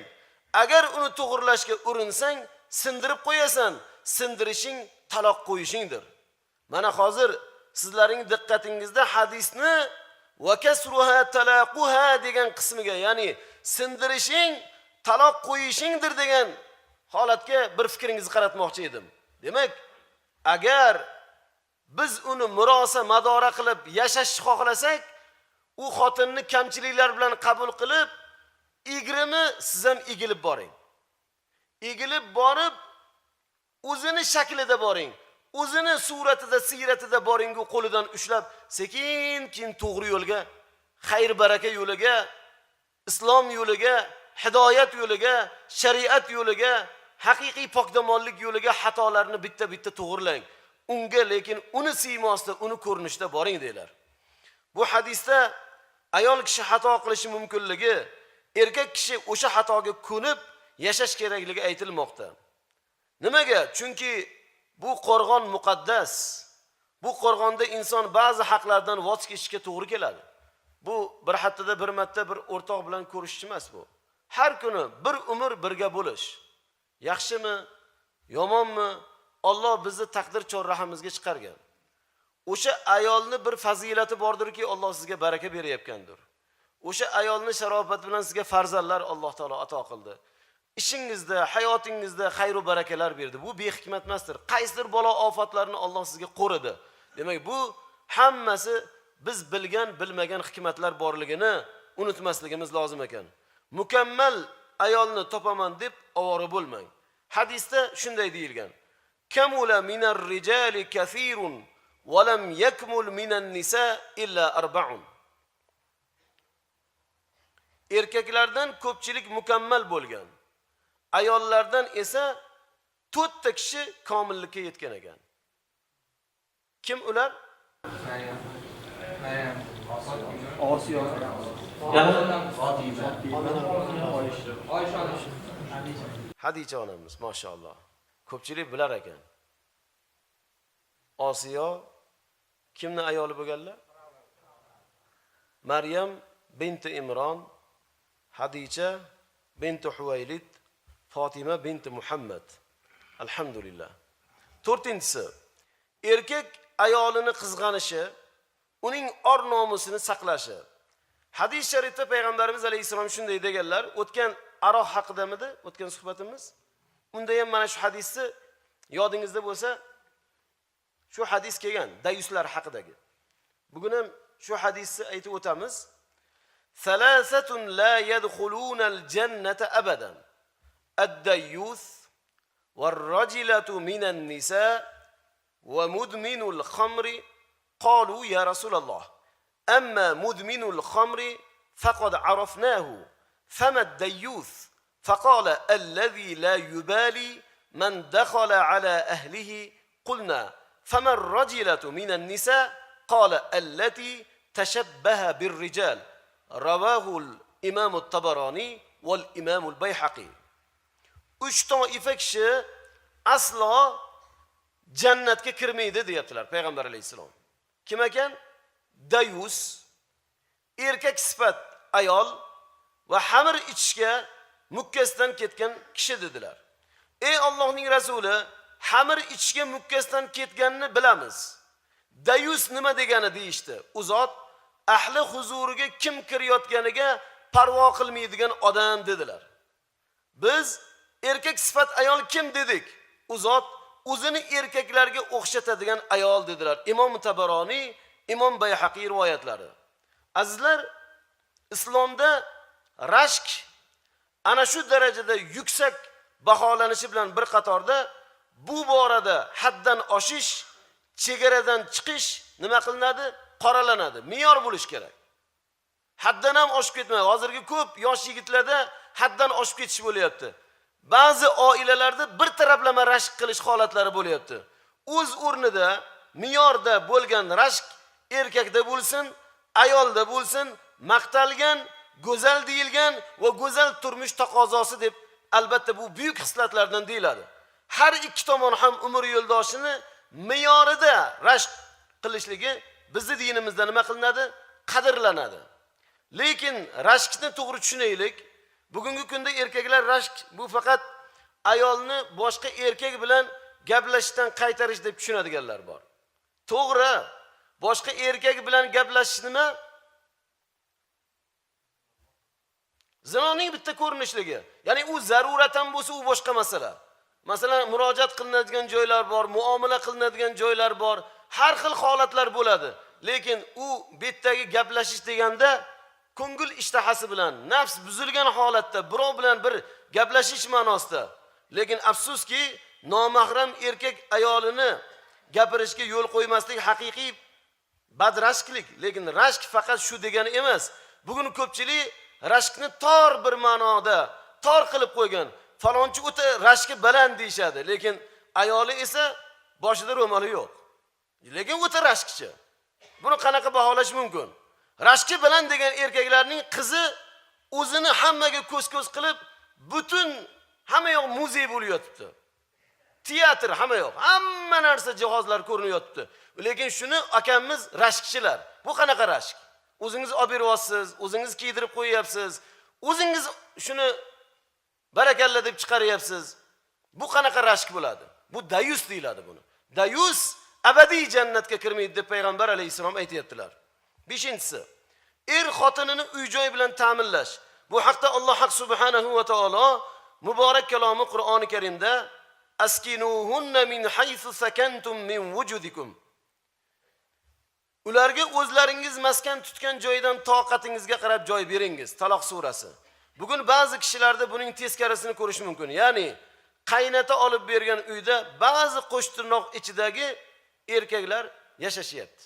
Agar uni to'g'rilashga urinsang, sindirib qo'yasan. Sindirishing taloq qo'yishingdir. Mana hozir sizlarning diqqatingizda hadisni va kasruha talaquha degan qismiga, ya'ni sindirishing taloq qo'yishingdir degan holatga bir fikringizni qaratmoqchi edim. Demak, agar biz uni murosa madora qilib yashashni xohlasak, u xotinni kamchiliklar bilan qabul qilib, egrimi siz ham egilib boring. Egilib borib, o'zini shaklida boring. O'zini suratida, siyratida boringu qo'lidan ushlab, sekin-kin to'g'ri yo'lga, xayr baraka yo'liga, islom yo'liga, hidoyat yo'liga, shariat yo'liga, haqiqiy pokdamonlik yo'liga xatolarni bitta-bitta to'g'rilang. Unga lekin uni siymosida, uni ko'rinishda boring deylar. Bu hadisda ayol kishi xato qilishi mumkinligi, erkak kishi o'sha xatoga ko'nib yashash kerakligi aytilmoqda. Nimaga? Chunki bu qo'rg'on muqaddas. Bu qo'rg'onda inson ba'zi haqlardan voz kechishga to'g'ri keladi. Bu bir haftada bir marta bir o'rtoq bilan ko'rishish emas bu. Har kuni bir umr birga bo'lish. Yaxshimi, yomonmi? Alloh bizni taqdir chorrahimizga chiqargan. O'sha ayolni bir fazilati bordirki, Alloh sizga baraka berayotgandir. O'sha ayolni sharofat bilan sizga farzandlar Alloh taolo ato qildi. Ishingizda, hayotingizda xayr va barakalar berdi. Bu behikmat emasdir. Qaysidir balo ofatlarni Alloh sizga qo'ridi. Demak, bu hammasi biz bilgan, bilmagan hikmatlar borligini unutmasligimiz lozim ekan. Mukammal ayolni topaman deb ovora bo'lmang. Hadisda shunday deyilgan: Kamula minar rijali kathirun va lam yakmul minan nisa illa arba'un. Erkaklardan ko'pchilik mukammal bo'lgan. Ayollardan esa 4 ta kishi komillikka yetgan ekan. Kim ular? Osiyo. Hadicha onamiz, maşallah. Ko'pchilik bilar ekan. Osiyo kimni ayoli bo'lganlar? Maryam binti Imron, Hadicha binti Huvaylid, Fatima binti Muhammad. Alhamdulillah. 4-inchisi, erkak ayolini qizg'anishi, uning or nomusini saqlashi. Hadis sharifda payg'ambarimiz alayhisalom shunday deganlar, o'tgan aroq haqidamidi? O'tgan suhbatimiz. Unda ham mana shu hadisni yodingizda bo'lsa, shu hadis kelgan, dayuslar haqidagi. Bugun ham shu hadisni aytib o'tamiz. Salasatun la yadkhuluna al-jannata abadan. Ad-dayyus war-rajulatu minan nisa wa mudminul khamri. Qalu ya Rasulullah, amma mudminul khamri faqad arafnahu, fama ad-dayyus? Faqala alladhi la yubali man dakhala ala ahlihi. Qulna fama ar-rajulatu minan nisa? Qala allati tashabbaha bir-rijal. Rawahu al-Imam at-Tabarani wal-Imam al-Bayhaqi. 3 toifa kishi aslo jannatga kirmaydi deyaptilar payg'ambar alayhisalom. Kim ekan? Dayus, erkak sifat ayol va xamir ichishga mukkasdan ketgan kishi dedilar. Ey Allohning rasuli, xamir ichishga mukkasdan ketganini bilamiz. Dayus nima degani deyishdi. U zot ahli huzuriga kim kirayotganiga parvo qilmaydigan odam dedilar. Biz erkak sifat ayol kim dedik? U zot o'zini erkaklarga o'xshatadigan ayol dedilar. Imom Tabaroni, Imom Bayhaqi rivoyatlari. Azizlar, islomda rashk ana shu darajada yuksak baholanishi bilan bir qatorda bu borada haddan oshish, chegaradan chiqish nima qilinadi? Qoralanadi. Me'yor bo'lish kerak. Haddan ham oshib ketmaydi. Hozirgi ko'p yosh yigitlarda haddan oshib ketish bo'lyapti. Ba'zi oilalarda bir taraflama rashk qilish holatlari bo'lyapti. O'z o'rnida me'yorda bo'lgan rashk erkakda bo'lsin, ayolda bo'lsin, maqtalgan, go'zal deyilgan va go'zal turmush taqozosi deb albatta bu buyuk hislatlardan deyiladi. Har ikki tomon ham umr yo'ldoshini me'yorida rashk qilishligi bizning dinimizda nima qilinadi? Qadrlanadi. Lekin rashkni to'g'ri tushunaylik. Bugungi kunda erkaklar rashk bu faqat ayolni boshqa erkak bilan gaplashishdan qaytarish deb tushunadiganlar bor. To'g'ri, boshqa erkak bilan gaplashish nima? Zinoning bitta ko'rinishligi. Ya'ni u zaruratan bo'lsa u boshqa masala. Masalan, murojaat qilinadigan joylar bor, muomala qilinadigan joylar bor, har xil holatlar bo'ladi. Lekin u betdagi gaplashish deganda ko'ngil ishtahasi bilan, nafs buzilgan holatda birov bilan bir gaplashish ma'nosida. Lekin afsuski, nomahram erkak ayolini gapirishga yo'l qo'ymaslik haqiqiy badrashklik. Lekin rashk faqat shu degani emas. Bugun ko'pchilik rashkni tor bir ma'noda tor qilib qo'ygan. Falonchi o'ta rashki baland deyshadi, lekin ayoli esa boshida ro'moli yo'q. Lekin o'ta rashkchi. Buni qanaqa baholash mumkin? Rashki bilan degan erkaklarning qizi o'zini hammaga ko'z-ko'z qilib, butun hamma yoq muzey bo'lib yotibdi. teatr hamma yo'q. Hamma narsa jihozlar ko'rinyapti. Lekin shuni akamiz rashkchilar. Bu qanaqa rashk? O'zingiz olib beryapsiz, o'zingiz kiydirib qo'yyapsiz, o'zingiz shuni barakalla deb chiqaryapsiz. Bu qanaqa rashk bo'ladi? Bu dayus deyiladi buni. Dayus abadiy jannatga kirmaydi deb payg'ambar alayhisalom aytayaptilar. 5-si, xotinini uy-joy bilan ta'minlash. Bu haqda Alloh subhanahu va taolo muborak kalomi Qur'oni Karimda askinuhunna min haythu sakantum min wujudikum. Ularga o'zlaringiz maskan tutgan joydan toqatingizga qarab joy beringiz. Taloq surasi. Bugun ba'zi kishilarda buning teskarisini ko'rish mumkin. Ya'ni qaynata olib bergan uyda ba'zi qo'shtirnoq ichidagi erkaklar yashashyapti.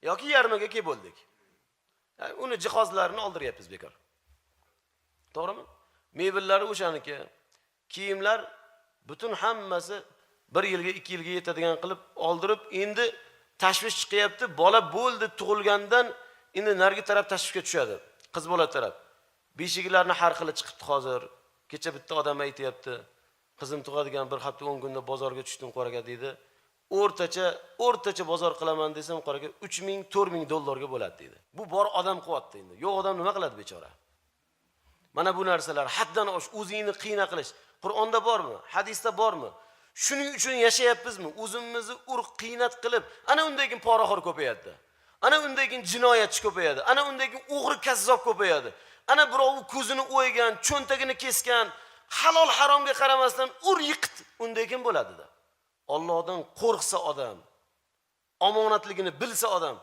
Yoki yarmiga kelib bo'ldik. Yani uni jihozlarini oldiryapmiz bekor. To'g'rimi? Mebellari o'shaniki, kiyimlar butun hammasi 1 yilga 2 yilga yetadigan qilib oldirib, endi tashvish chiqyapti. Bola bo'ldi, tug'ilgandan endi nargi taraf tashvishga tushadi. Qiz bola taraf. Beshiklarni har xili chiqibdi hozir. Kecha bitta odam aytayapti. Qizim tug'adigan 1 hafta 10 kunda bozorga tushdim qoraga dedi. O'rtacha bozor qilaman desam qoraga 3000 4000 dollarga bo'ladi dedi. Bu bor odam qilyapti endi. Yo'q odam nima qiladi bechora? Mana bu narsalar haddan osh, o'zingni qiyna qilish. Qur'onda bormi? Hadisda bormi? Shuning uchun yashayapmizmi? O'zimizni urq qiynat qilib, ana undan keyin poraxo'r ko'payadi. Ana undan keyin jinoyatchi ko'payadi. Ana undan keyin o'g'ri kazzob ko'payadi. Ana birovi ko'zini o'ygan, cho'ntagini kesgan, halol haromga qaramasdan yiqit undan keyin bo'ladi-da. Allohdan qo'rqsa odam, omonatligini bilsa odam,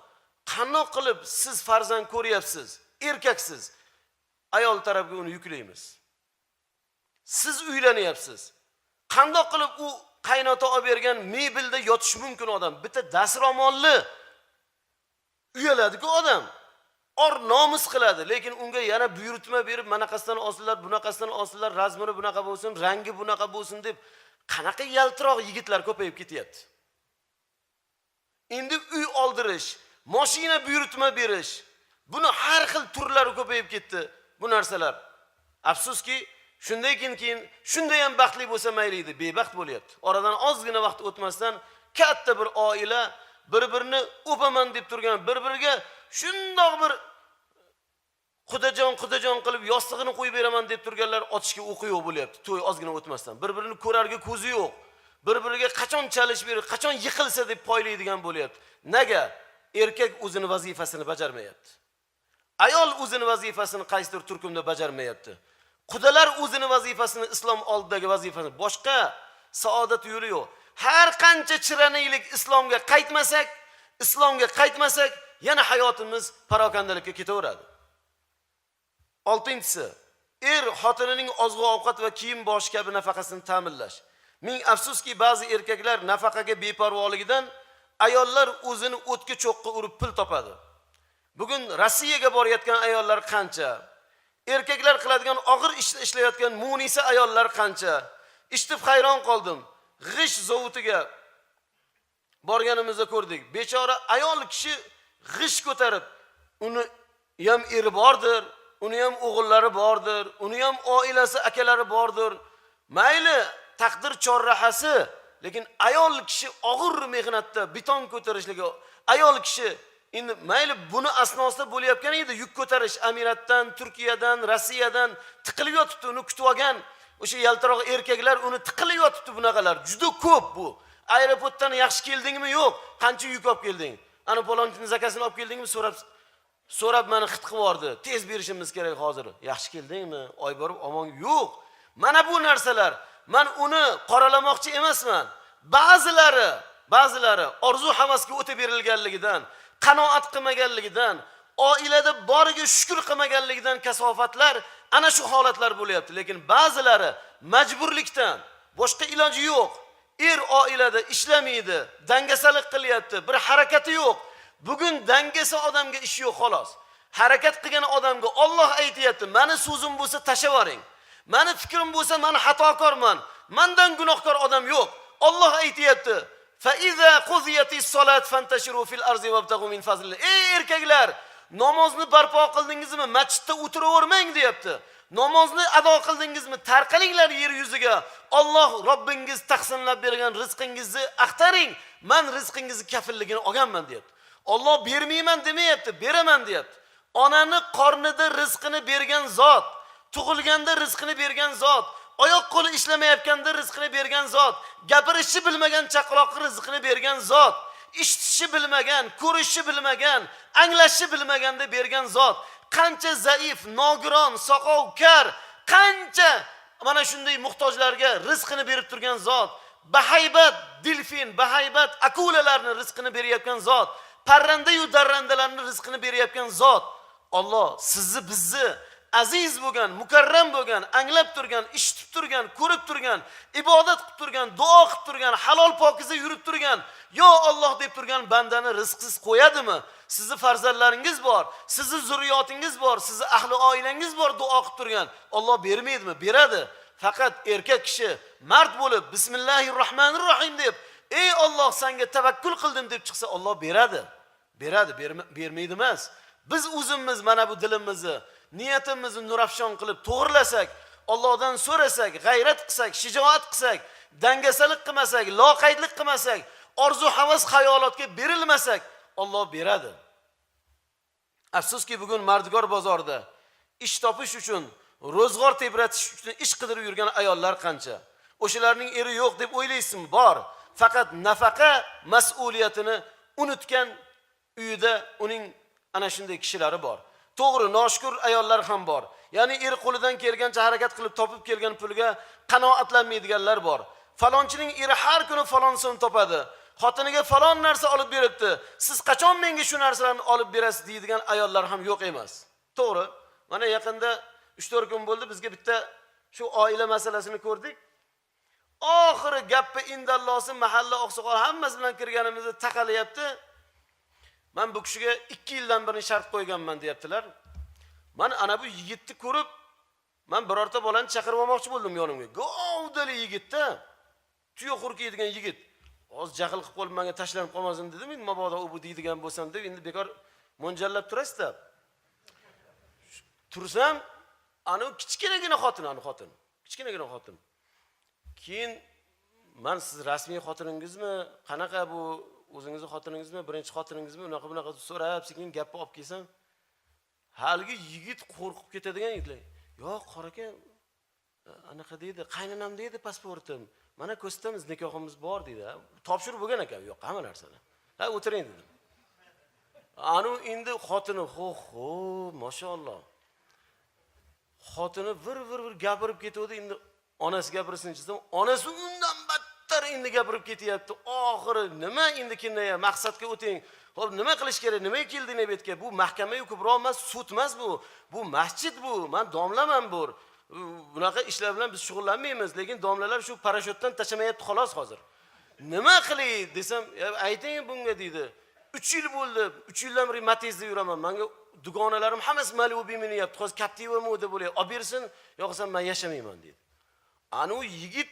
qanday qilib siz farzand ko'ryapsiz, erkaksiz, ayol tarafga uni yuklaymiz. Siz uylanyapsiz. Qanday qilib u qaynota olib bergan mebelda yotish mumkin odam? Bitta dasromonli uyaladi-ku odam. Nomus qiladi, lekin unga yana buyurtma berib, manaqasidan olsinlar, bunaqasidan olsinlar, razmini bunaqa bo'lsin, rangi bunaqa bo'lsin deb qanaqa yaltiroq yigitlar ko'payib ketyapti. Endi uy oldirish, mashina buyurtma berish, buni har xil turlari ko'payib ketdi bu narsalar. Afsuski, shunday keyin shunday ham baxtli bo'lsa mayli edi, bebaxt bo'lyapti. Oradan ozgina vaqt o'tmasdan katta bir oila bir-birini o'paman deb turgan, bir-biriga shundoq bir xudajon qilib yostig'ini qo'yib beraman deb turganlar otishga o'qi yo'q bo'lyapti. To'y ozgina o'tmasdan bir-birini ko'rarga ko'zi yo'q. Bir-biriga qachon chalish berib, qachon yiqilsa deb poylaydigan bo'lyapti. Nega? Erkak o'zining vazifasini bajarmayapti. Ayol o'zining vazifasini qaysidir turkumda bajarmayapti. Qudalar o'zining vazifasini, islom oldidagi vazifasini, boshqa saodat yo'li yo'q. Har qancha chiranaylik islomga qaytmasak, yana hayotimiz parokandalikka ketaveradi. 6-si, xotinining oziq-ovqat va kiyim bosh kabi nafaqasini ta'minlash. Ming afsuski, ba'zi erkaklar nafaqaga beparvoligidan ayollar o'zini o'tga cho'qqa urib pul topadi. Bugun Rossiyaga borayotgan ayollar qancha? Erkaklar qiladigan og'ir ishni ishlayotgan munisa ayollar qancha? Eshitib hayron qoldim. G'ish zavutiga borganimizda ko'rdik. Bechora ayol kishi g'ish ko'tarib, uni ham eri bordir, uni ham o'g'illari bordir, uni ham oilasi, akalari bordir. Mayli taqdir chorrahasi, lekin ayol kishi og'ir mehnatda beton ko'tarishligi, ayol kishi endi mayli buni asnosida bo'layotgan edi, yuk ko'tarish Amiratdan, Turkiyadan, Rossiyadan tiqilib yotibdi, uni kutib olgan o'sha yaltiroq erkaklar uni tiqilib yotibdi bunaqalar. Juda ko'p bu. Aeroportdan yaxshi keldingmi? Yo'q. Qancha yuk olib kelding? Ana palonchining zakasini olib keldingmi? So'rab meni xit qilib yordi. Tez berishimiz kerak hozir. Yaxshi keldingmi? Oy borib omon yo'q. Mana bu narsalar. Men uni qoralamoqchi emasman. Ba'zilari orzu havasga o'tib berilganligidan, qanoat qilmaganligidan, oilada boriga shukr qilmaganligidan kasofatlar ana shu holatlar bo'lyapti. Lekin ba'zilari majburlikdan, boshqa iloji yo'q. Oilada ishlamaydi, dangasalik qilyapti, bir harakati yo'q. Bugun dangasa odamga ish yo'q xolos. Harakat qilgan odamga Alloh aytayapti, "Meni so'zim bo'lsa tashlavoring. Meni fikrim bo'lsa men xatokorman. Mendan gunohkor odam yo'q." Alloh aytayapti, "Fa iza quziyatis solat fantashiru fil arzi wabtaghu min fazlillah." Erkaklar, namozni barpo qildingizmi? Masjidda o'tiravermang deyapti. Namozni ado qildingizmi? Tarqalinglar yer yuziga. Alloh Robbingiz taqsimlab bergan rizqingizni axtaring. Men rizqingizni kafilligini olganman deyapti. Alloh bermayman demayapti, beraman deyapti. Onani qornida rizqini bergan zot, tug'ilganda rizqini bergan zot, oyoq qo'li ishlamayotganda rizqini bergan zot, gapirishni bilmagan chaqaloqqa rizqini bergan zot, eshitishni bilmagan, ko'rishni bilmagan, anglashni bilmaganda bergan zot, qancha zaif, nogiron, soqov, kar, qancha mana shunday muhtojlarga rizqini berib turgan zot, bahaybat delfin, bahaybat akulalarni rizqini berayotgan zot, parranda-yu darrandalarni rizqini berayotgan zot. Alloh sizni bizni aziz bo'lgan, mukarram bo'lgan, anglab turgan, eshitib turgan, ko'rib turgan, ibodat qilib turgan, duo qilib turgan, halol pokiza yurib turgan, yo Alloh deb turgan bandani rizqsiz qo'yadimi? Sizni farzandlaringiz bor, sizni zurriyotingiz bor, sizni ahli oilangiz bor, duo qilib turgan. Alloh bermaydimi? Beradi. Faqat erkak kishi mard bo'lib Bismillahirrohmanirrohim deb, ey Alloh senga tavakkul qildim deb chiqsa Alloh beradi. Beradi, bermaydi emas. Biz o'zimiz mana bu dilimizni, niyatimizni nurafshon qilib to'g'rilasak, Allohdan so'rasak, g'ayrat qilsak, shijoat qilsak, dangasalik qilmasak, loqaydlik qilmasak, orzu havas xayolotga berilmasak, Alloh beradi. Afsuski bugun Mardigor bozorida ish topish uchun, ro'zg'or tebratish uchun ish qidirib yurgan ayollar qancha. O'shalarning eri yo'q deb o'ylaysizmi? Bor. Faqat nafaqa mas'uliyatini unutgan uyida uning ana shunday kishilari bor. To'g'ri, noshkur ayollar ham bor. Ya'ni er qo'lidan kelgancha harakat qilib topib kelgan pulga qanoatlanmaydiganlar bor. Falonchining eri har kuni falon so'm topadi. Xotiniga falon narsa olib beribdi. Siz qachon menga shu narsalarni olib berasiz deydigan ayollar ham yo'q emas. To'g'ri. Mana yaqinda 3-4 kun bo'ldi bizga bitta shu oila masalasini ko'rdik. Oxiri gapni indallosi mahalla oqsoqol hammasi bilan kirganimizda taqalayapti. Men bu kishiga 2 yildan beri shart qo'yganman deyaptilar. Men ana bu yigitni ko'rib, men birorta bolani chaqirib olmoqchi bo'ldim yonimga. Govdali yigitda, tuyo xurkiydigan yigit. Hozir jahl qilib qolib menga tashlanib qolmasin dedim. Endi mabodo u bu deydigan bo'lsam deb endi bekor mo'ljallab turasiz-da. Tursam, ana kichkinagina xotin. Kichkinagina xotin. Keyin men siz rasmiy xotiningizmi? Qanaqa bu o'zingizning xotiningizmi, birinchi xotiningizmi? Unaqa so'rab, sekin gapni olib kelsam, haligi yigit qo'rqib ketadigan yigitlar. Yo'q, qora aka, anaqa deydi, qaynonam deydi pasportim. Mana ko'rsatamiz, nikohimiz bor deydi. Topshirib bo'lgan ekan, yo'q, hamma narsani. Ha, o'tiring dedim. Anu endi xotini, mashalloh. Xotini vir gapirib ketdi, endi onasi gapirsin desam, onasi undan battar endi gapirib ketyapti. Oxiri nima endi kinaya maqsadga o'ting. Xo'p, nima qilish kerak? Nimaga kelding bu yerga? Bu mahkama-yu kubro emas, sud emas bu. Bu masjid bu. Men domlaman bu. Bunaqa ishlar bilan biz shug'ullanmaymiz, lekin domlalar shu parashyutdan tashlamayapti xolos hozir. Nima qilay desam, ayting bunga deydi. 3 yil bo'ldi. 3 yildan beri Matizda yuraman. Menga dugonalarim hammasi Malibu minyapti. Hozir Captiva-mi deb bo'layapti. Olib bersin, yo'qsa men yashamayman deydi. Ana u yigit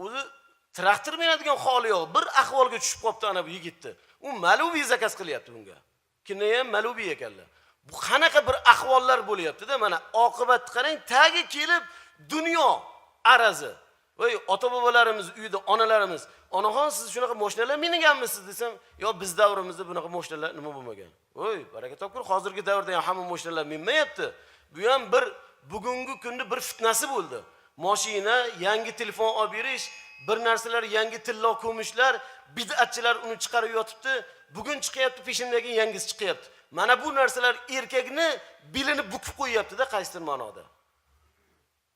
o'zi traktor minadigan holi yo'q. Bir ahvolga tushib qopti ana bu yigitni. U Malibu zakaz qilyapti bunga. Kimni ham Malibu ekanlar. Bu qanaqa bir ahvollar bo'lyapti-da, mana oqibatni qarang, tagi kelib dunyo arazi. Voy, ota-bobolarimiz uyida onalarimiz, "Onaxon, siz shunaqa mashinalar minganmisiz?" desam, "Yo, biz davrimizda bunaqa mashinalar nima bo'lmagan." Voy, baraka topkur, hozirgi davrda ham hamma mashinalar minmayapti. Bu ham bir bugungi kunda bir fitnasi bo'ldi. Mashina, yangi telefon olib berish, bir narsalar yangi tillo ko'mishlar, bid'atchilar uni chiqarib yotibdi. Bugun chiqyapti, peshindan yangisi chiqyapti. Mana bu narsalar erkakni belini bukib qo'yapti-da qaysidir ma'noda.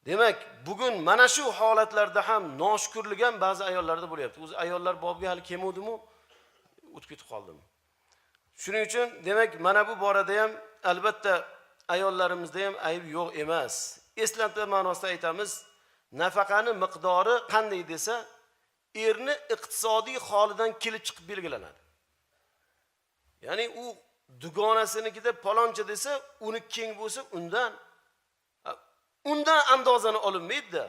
Demak, bugun mana shu holatlarda ham noshukrlik ham ba'zi ayollarda bo'lyapti. O'zi ayollar bobiga hali kelmadimu, o'tib ketib qoldim. Shuning uchun demak, mana bu borada ham albatta ayollarimizda ham ayb yo'q emas. Eslatma ma'nosida aytamiz, nafaqani miqdori qanday desa, erni iqtisodiy holidan kelib chiqib belgilanadi. Ya'ni u dugonasinikida paloncha desa, uni keng bo'lsa, undan andozani olinmaydi-da.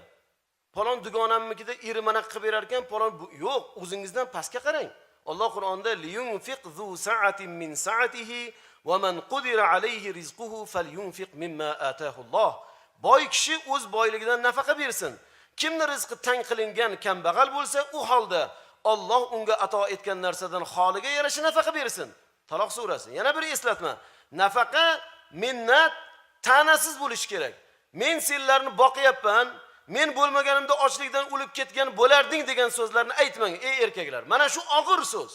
Palon dugonamnikida eri mana qilib berar ekan, palon yo'q, o'zingizdan pastga qarang. Alloh Qur'onda liyunfiq zu sa'atin min sa'atihi va man qudira alayhi rizquhu falyunfiq mimma ataahu Alloh. Boy kishi o'z boyligidan nafaqa bersin. Kimning rizqi tang qilingan kambag'al bo'lsa, u holda Alloh unga ato etgan narsadan holiga yarasha nafaqa bersin. Taloq surasi. Yana bir eslatma. Nafaqa minnat ta'nasiz bo'lish kerak. Men senlarni boqyapman, men bo'lmaganimda ochlikdan o'lib ketgan bo'larding degan so'zlarni aytmang, ey erkaklar. Mana shu og'ir so'z.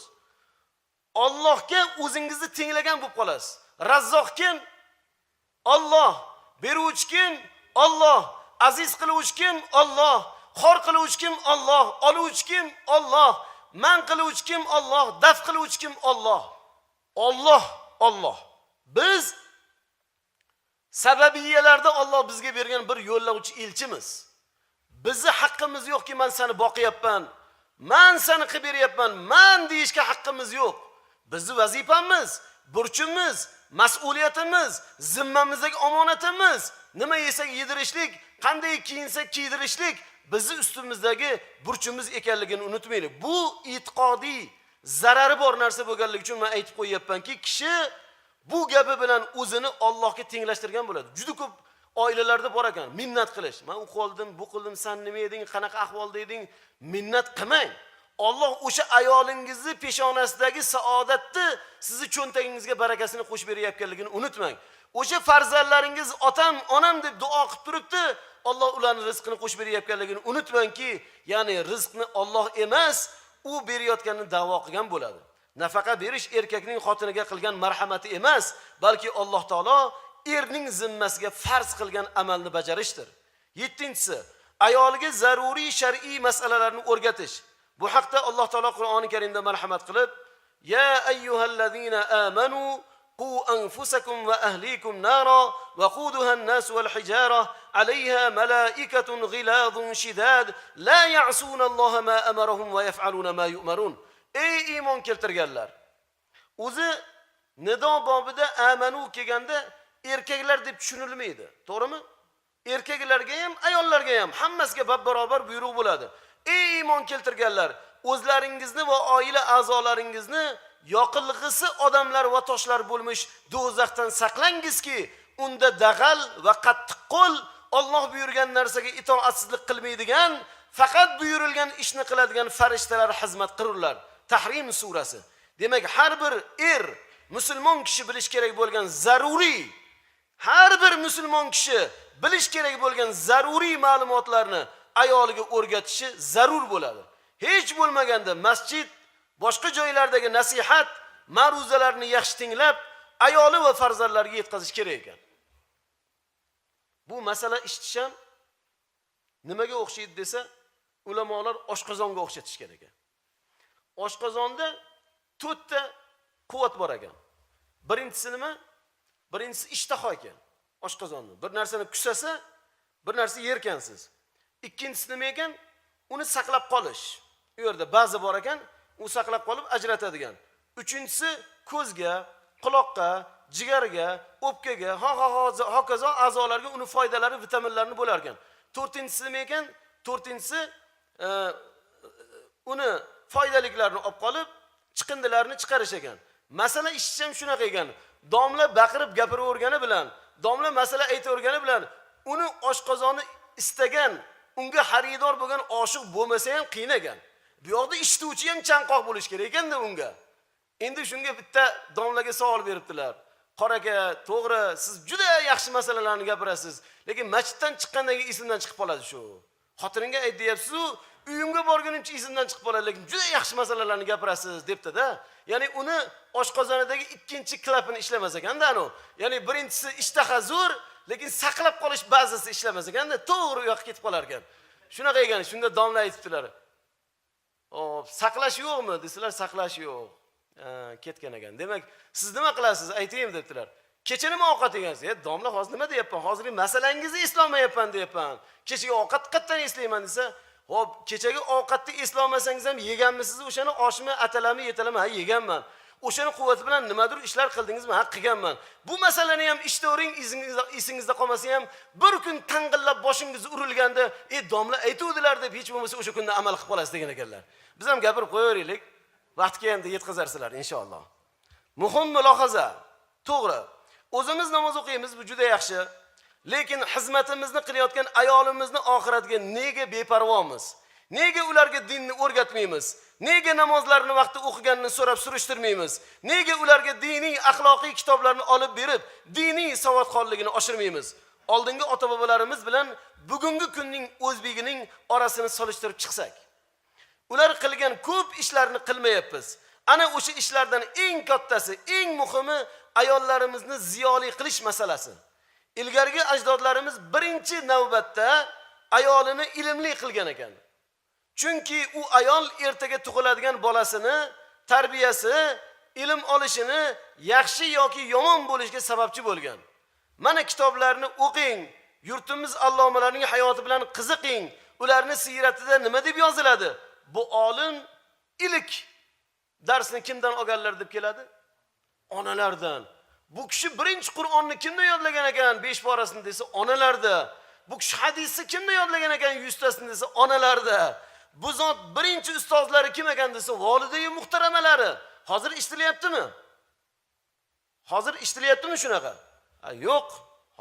Allohga o'zingizni tenglagan bo'lib qolasiz. Razzoq kim? Alloh. Beruvchi kim? Alloh. Aziz qiluvchi kim? Alloh. Xor qiluvchi kim? Alloh. Oluvchi kim? Alloh. Man qiluvchi kim? Alloh. Daf qiluvchi kim? Alloh. Alloh. Biz sababiyalarda Alloh bizga bergan bir yo'llovchi elchimiz. Bizi haqqimiz yo'qki, men seni boqyapman, men seni qilib beryapman, men deyishga haqqimiz yo'q. Bizning vazifamiz, burchimiz, mas'uliyatimiz, zimmamizdagi omonatimiz, nima yesak yedirishlik, qanday kiyinsak kiydirishlik bizning ustimizdagi burchimiz ekanligini unutmaylik. Bu e'tiqodiy zarari bor narsa bo'lganligi uchun men aytib qo'yapmanki, kishi bu gapi bilan o'zini Allohga tenglashtirgan bo'ladi. Juda ko'p oilalarda bor ekan, minnat qilish. Men u qildim, bu qildim, sen nima eding, qanaqa ahvolda eding? Minnat qilmang. Alloh o'sha ayolingizni peshonasidagi saodatni sizni cho'ntagingizga barakasini qo'shib berayotganligini unutmang. O'sha farzandlaringiz otam, onam deb duo qilib turibdi, Alloh ularning rizqini qo'shib berayotganligini unutmangki, ya'ni rizqni Alloh emas, u berayotganini da'vo qilgan bo'ladi. Nafaqa berish erkakning xotiniga qilgan marhamati emas, balki Alloh taolo erning zimmasiga farz qilgan amalni bajarishdir. 7-si, ayoliga zaruriy shar'iy masalalarni o'rgatish. Bu haqda Alloh taolo Qur'oni Karimda marhamat qilib, ya ayyuhallazina amanu qu anfusakum va ahlikum nara waquduha an-nas wal hijara alayha malaikatun ghilazun shidad la ya'suna Alloha ma amarahum va yaf'aluna ma yu'marun. Ey iymon keltirganlar! O'zi nido bobida amanu kelganda erkaklar deb tushunilmaydi. To'g'rimi? Erkaklarga ham, ayollarga ham hammasiga barobar buyruq bo'ladi. Ey iymon keltirganlar, o'zlaringizni va oila a'zolaringizni yoqilg'isi odamlar va toshlar bo'lmish do'zaxdan saqlangizki, unda dag'al va qattiq qo'l, Alloh buyurgan narsaga itoatsizlik qilmaydigan, faqat buyurilgan ishni qiladigan farishtalar xizmat qilurlar. Tahrim surasi. Demak, har bir musulmon kishi bilish kerak bo'lgan zaruriy, har bir musulmon kishi bilish kerak bo'lgan zaruriy ma'lumotlarni ayoliga o'rgatishi zarur bo'ladi. Hech bo'lmaganda masjid, boshqa joylardagi nasihat, ma'ruzalarni yaxshi tinglab, ayoli va farzandlariga yetkazish kerak ekan. Bu masala eshitish ham nimaga o'xshaydi desa, ulamolar oshqozonga o'xshatish kerak ekan. Oshqozonda 4 ta quvvat bor ekan. Birinchisi nima? Birinchisi ishtaha ekan. Oshqozonni bir narsani kusasa, bir narsa yerkansiz. Ikkinchisi nima ekan? Uni saqlab qolish. U yerda ba'zi bor ekan, u saqlab qolib ajratadigan. Uchinchisi ko'zga, quloqqa, jigarga, o'pkaga, hokazo a'zolarga uni foydalari, vitaminlarini bo'lar ekan. To'rtinchisi nima ekan? To'rtinchisi uni foydaliklarini olib qolib, chiqindilarni chiqarish ekan. Masala ishcham shunaqa ekan. Domla baqirib gapiravergani bilan, domla masala aytavergani bilan uni oshqozoni istagan, unga xaridor bo'lgan oshiq bo'lmasa ham qiynagan. Bu yoqda eshituvchi ham chanqoq bo'lish kerak ekanda unga. Endi shunga bitta domlaga savol beribdilar. Qor aka, to'g'ri, siz juda yaxshi masalalarni gapirasiz, lekin masjiddan chiqqandan keyin esimdan chiqib qoladi shu. Xotiningga ayt deyapsiz-ku, uyimga borgunimcha esimdan chiqib qoladi, lekin juda yaxshi masalalarni gapirasiz debdi-da. Ya'ni uni oshqozonidagi ikkinchi klapini ishlamas ekanda anu. Ya'ni birinchisi ishtaha zo'r, lekin saqlab qolish ba'zisi ishlamas ekanda, to'g'ri u yoqqa ketib qolar ekan. Shunaqa ekan, shunda domla aytibdilar. Saqlash yo'qmi? Desilar, saqlash yo'q. Ketgan ekan. Demak, siz nima qilasiz? Aytayim debdilar. Kecha nima ovqat yegansiz? Domla hozir nima deyapman? Hozirgi masalangizni eslamayapman deyapman. Kechagi ovqat qatdan eslayman desa, "Xo'p, kechagi ovqatni eslamasangiz ham yeganmisiz? O'shani oshmi, atalami, yetalami? Ha, yeganman. O'shani quvvat bilan nimadir ishlar qildingizmi? Ha, qilganman. Bu masalani ham ishtavering, esingizda qolmasa ham bir kun tang'illab boshingizni urilganda, domla aytuvdilar deb hech bo'lmasa o'sha kunda amal qilib qolasiz" degan ekanlar. Biz ham gapirib qo'yaveraylik. Vaqt kelganda yetkazarsizlar inshaalloh. Muhim mulohaza. To'g'ri. O'zimiz namoz o'qiymiz, bu juda yaxshi. Lekin xizmatimizni qilayotgan ayolimizni oxiratiga nega beparvomiz? Nega ularga dinni o'rgatmaymiz? Nega namozlarni vaqti o'qiganini so'rab surishtirmaymiz? Nega ularga diniy axloqiy kitoblarni olib berib, diniy savodxonligini oshirmaymiz? Oldingi ota-bobolarimiz bilan bugungi kunning o'zbegining orasini solishtirib chiqsak, ular qilgan ko'p ishlarni qilmayapmiz. Ana o'sha ishlardan eng kattasi, eng muhimi ayollarimizni ziyoli qilish masalasi. Ilgargi ajdodlarimiz birinchi navbatda ayolini ilmli qilgan ekan. Chunki u ayol ertaga tug'iladigan bolasini tarbiyasi, ilm olishini yaxshi yoki yomon bo'lishiga sababchi bo'lgan. Mana kitoblarni o'qing, yurtimiz allomalarining hayoti bilan qiziqing. Ularning siyratida nima deb yoziladi? Bu olim ilk darsni kimdan olganlar deb keladi? Onalardan. Bu kishi birinchi Qur'onni kimdan yodlagan ekan? 5 parasini desa onalarda. Bu kishi hadisni kimdan yodlagan ekan? 100 tasini desa onalarda. Bu zot birinchi ustozlari kim ekan desa volidai muhtaramalari. Hozir ishtilayaptimi? Hozir ishtilayaptimi shunaqa? Yo'q.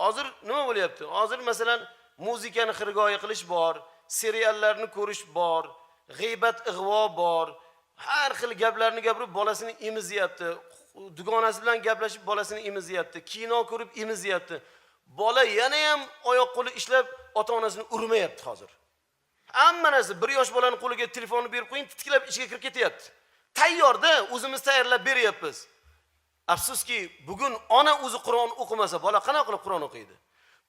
Hozir nima bo'lyapti? Hozir masalan muzikani xirgoyi qilish bor, seriallarni ko'rish bor, g'iybat ig'vo bor. Har xil gaplarni gapirib bolasini emizyapti. Dugonasi bilan gaplashib bolasini emizyapti. Kino ko'rib emizyapti. Bola yana ham oyoq qo'li ishlab ota-onasini urmayapti hozir. Hamma narsa bir yosh bolaning qo'liga telefonni berib qo'ying, titkilab ichiga kirib ketyapti. Tayyorda, o'zimiz tayyorlab beryapmiz. Afsuski, bugun ona o'zi Qur'on o'qimasa, bola qanaqa qilib Qur'on o'qiydi?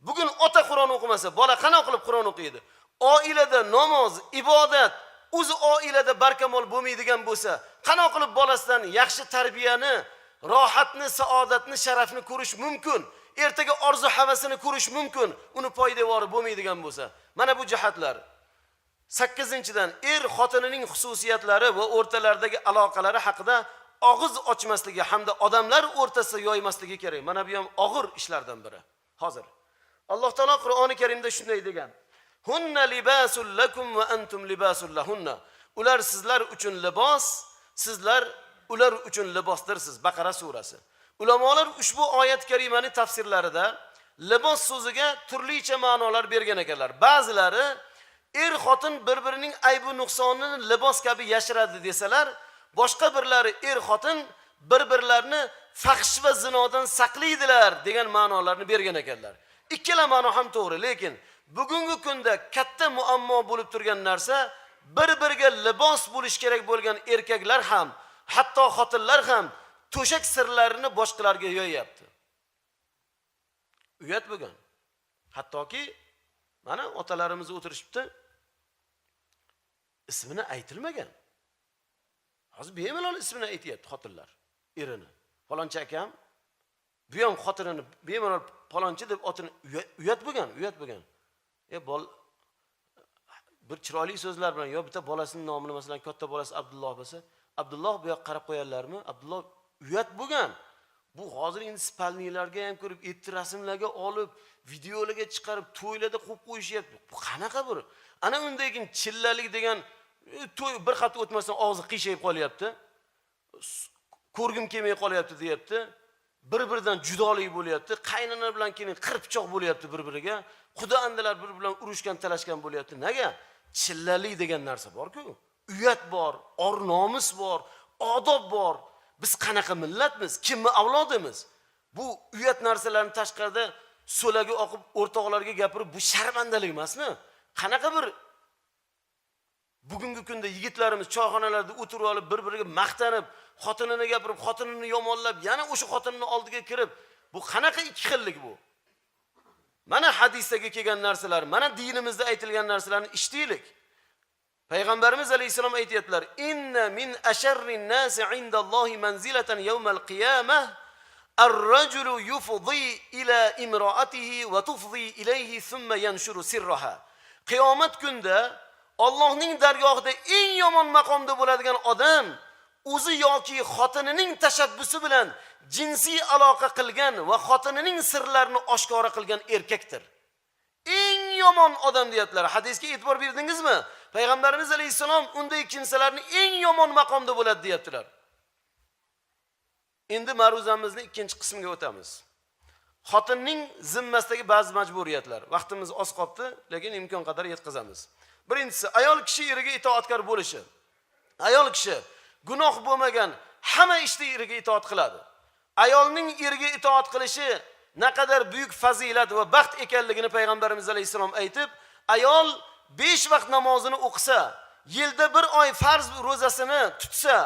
Bugun ota Qur'on o'qimasa, bola qanaqa qilib Qur'on o'qiydi? Oilada namoz, ibodat, o'zi oilada barkamol bo'lmaydigan bo'lsa, qanaqa qilib bolasidan yaxshi tarbiyani, rohatni, saodatni, sharafni ko'rish mumkin? Ertaga orzu havasini ko'rish mumkin. Uni poydevori bo'lmaydigan bo'lsa. Mana bu jihatlar. 8-dan xotinining xususiyatlari va o'rtalaridagi aloqalari haqida og'iz ochmasligi hamda odamlar o'rtasida yoymasligi kerak. Mana bu ham og'ir ishlardan biri. Hozir Alloh taolo Qur'oni Karimda shunday degan: "Hunna libasul lakum va antum libasul lahunna." Ular sizlar uchun libos, sizlar ular uchun libosdirsiz. Baqara surasi. Ulamolar ushbu oyat karimani tafsirlarida libos so'ziga turlicha ma'nolar bergan ekanlar. Ba'zilari xotin bir-birining aybi nuqsonini libos kabi yashiradi desalar, boshqa birlari xotin bir-birlarini fahsh va zinodan saqlaydilar degan ma'nolarni bergan ekanlar. Ikkala ma'no ham to'g'ri, lekin bugungi kunda katta muammo bo'lib turgan narsa bir-biriga libos bo'lish kerak bo'lgan erkaklar ham, hatto xotinlar ham to'shak sirlarini boshqalarga yo'yapti. Uyat bo'lgan. Hattoki mana otalarimiz o'tirishibdi. Ismini aytilmagan. Hozir bemalol ismini aytayapti xotinlar, erini. Falonchi akam, bu ham xotinini bemalol falonchi deb otini uyat bo'lgan, uyat bo'lgan. Bir chiroyli so'zlar bilan yo bitta bolasining nomini masalan katta bolasi Abdulloh bo'lsa, Abdulloh bu yoqqa qarab qo'yarlarmi? Abdulloh uyat bo'lgan. Bu hozir endi spalnilarga ham ko'rib, rasmlarga olib, videolarga chiqarib, to'ylarda qo'yib qo'yishyapti. Bu qanaqa bir? Ana undan keyin chillalik degan to'y bir hafta o'tmasdan og'zi qiyshayib qolyapti. Ko'rgim kelmay qolyapti deyapti. Bir-biridan judolik bo'lyapti. Qaynona bilan keyin qirpichoq bo'lyapti bir-biriga. Xudo andalar bir-bilan urushgan, talashgan bo'lyapti. Nega? Chillalik degan narsa bor-ku. Uyat bor, or-nomus bor, odob bor. Biz qanaqa millatmiz? Kimni avlodimiz? Bu uyat narsalarni tashqarida so'lagi oqib o'rtoqlarga gapirib, bu sharmandalik emasmi? Qanaqa bir bugungi kunda yigitlarimiz choyxonalarda o'tirib olib, bir-biriga maqtanib, xotinini gapirib, xotinini yomonlab, yana o'sha xotinning oldiga kirib, bu qanaqa ikki xillik bu? Mana hadisdagi kelgan narsalar, mana dinimizda aytilgan narsalarni eshitaylik. Payg'ambarimiz alayhisalom aytayaptilar: "Inna min asharrin nasi indallohi manzilatan yawmal qiyamah ar-rajulu yufdi ila imra'atihi va tufdi ilayhi thumma yanshuru sirraha." Qiyomat kunda Allohning dargohida eng yomon maqomda bo'ladigan odam o'zi yoki xotinining tashabbusi bilan jinsiy aloqa qilgan va xotinining sirlarini oshkora qilgan erkakdir. Eng yomon odam deyaptilar. Hadisga e'tibor berdingizmi? Payg'ambarimiz alayhisalom unday kimsalarni eng yomon maqomda bo'ladi deyaptilar. Endi ma'ruzamizning ikkinchi qismiga o'tamiz. xotinning zimmasidagi ba'zi majburiyatlar. Vaqtimiz oz qoldi, lekin imkon qadar yetkazamiz. Birinchisi, ayol kishi eriga itoatkor bo'lishi. Ayol kishi gunoh bo'lmagan hamma ishda eriga itoat qiladi. Ayolning eriga itoat qilishi naqadar buyuk fazilat va baxt ekanligini payg'ambarimiz alayhisalom aytib, ayol 5 vaqt namozini o'qisa, yilda 1 oy farz ro'zasini tutsa,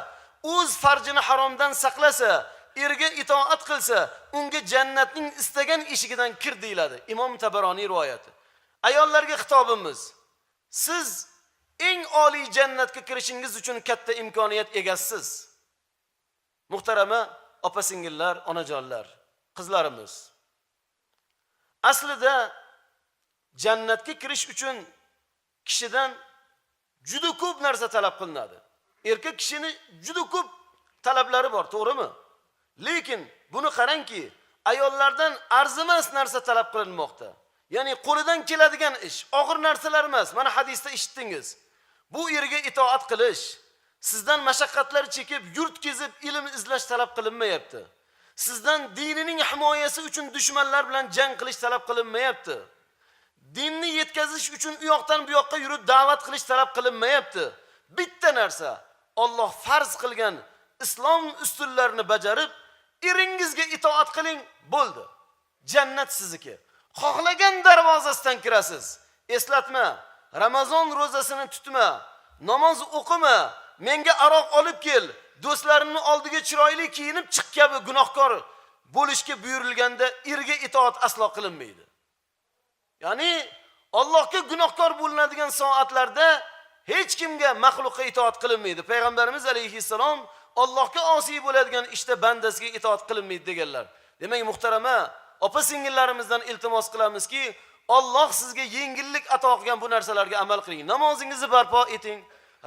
o'z farjini haromdan saqlasa, erga itoat qilsa, unga jannatning istagan eshigidan kir deyiladi. Imom Tabaroniy rivoyati. Ayollarga xitobimiz: siz eng oliy jannatga kirishingiz uchun katta imkoniyat egasiz. Muhtarama opa-singillar, onajonlar, qizlarimiz. Aslida jannatga kirish uchun kishidan juda ko'p narsa talab qilinadi. Erkak kishini juda ko'p talablari bor, to'g'rimi? Lekin buni qarangki, ayollardan arzimas narsa talab qilinmoqda. Ya'ni qo'lidan keladigan ish, og'ir narsalar emas. Mana hadisda eshitdingiz. Bu erga itoat qilish, sizdan mashaqqatlar chekib, yurt kezib, ilm izlash talab qilinmayapti. Sizdan dinining himoyasi uchun dushmanlar bilan jang qilish talab qilinmayapti. Dinni yetkazish uchun u yoqdan bu yoqqa yurib da'vat qilish talab qilinmayapti. Bitta narsa, Alloh farz qilgan islom ustunlarini bajarib, eringizga itoat qiling, bo'ldi. Jannat sizniki. Xohlagan darvozasidan kirasiz. Eslatma, Ramazon ro'zasini tutma, namoz o'qima, menga aroq olib kel, do'stlarimning oldiga chiroyli kiyinib chiq kabi gunohkor bo'lishga buyurilganda erga itoat aslo qilinmaydi. Ya'ni Allohga gunohkor bo'linadigan soatlarda hech kimga, maxluqqa itoat qilinmaydi. Payg'ambarimiz alayhissalom Allohga osiy bo'ladigan ishda bandasiga itoat qilinmaydi deganlar. Demak, muhtarama opa-singillarimizdan iltimos qilamizki, Alloh sizga yengillik ato qilgan bu narsalarga amal qiling. Namozingizni barpo eting.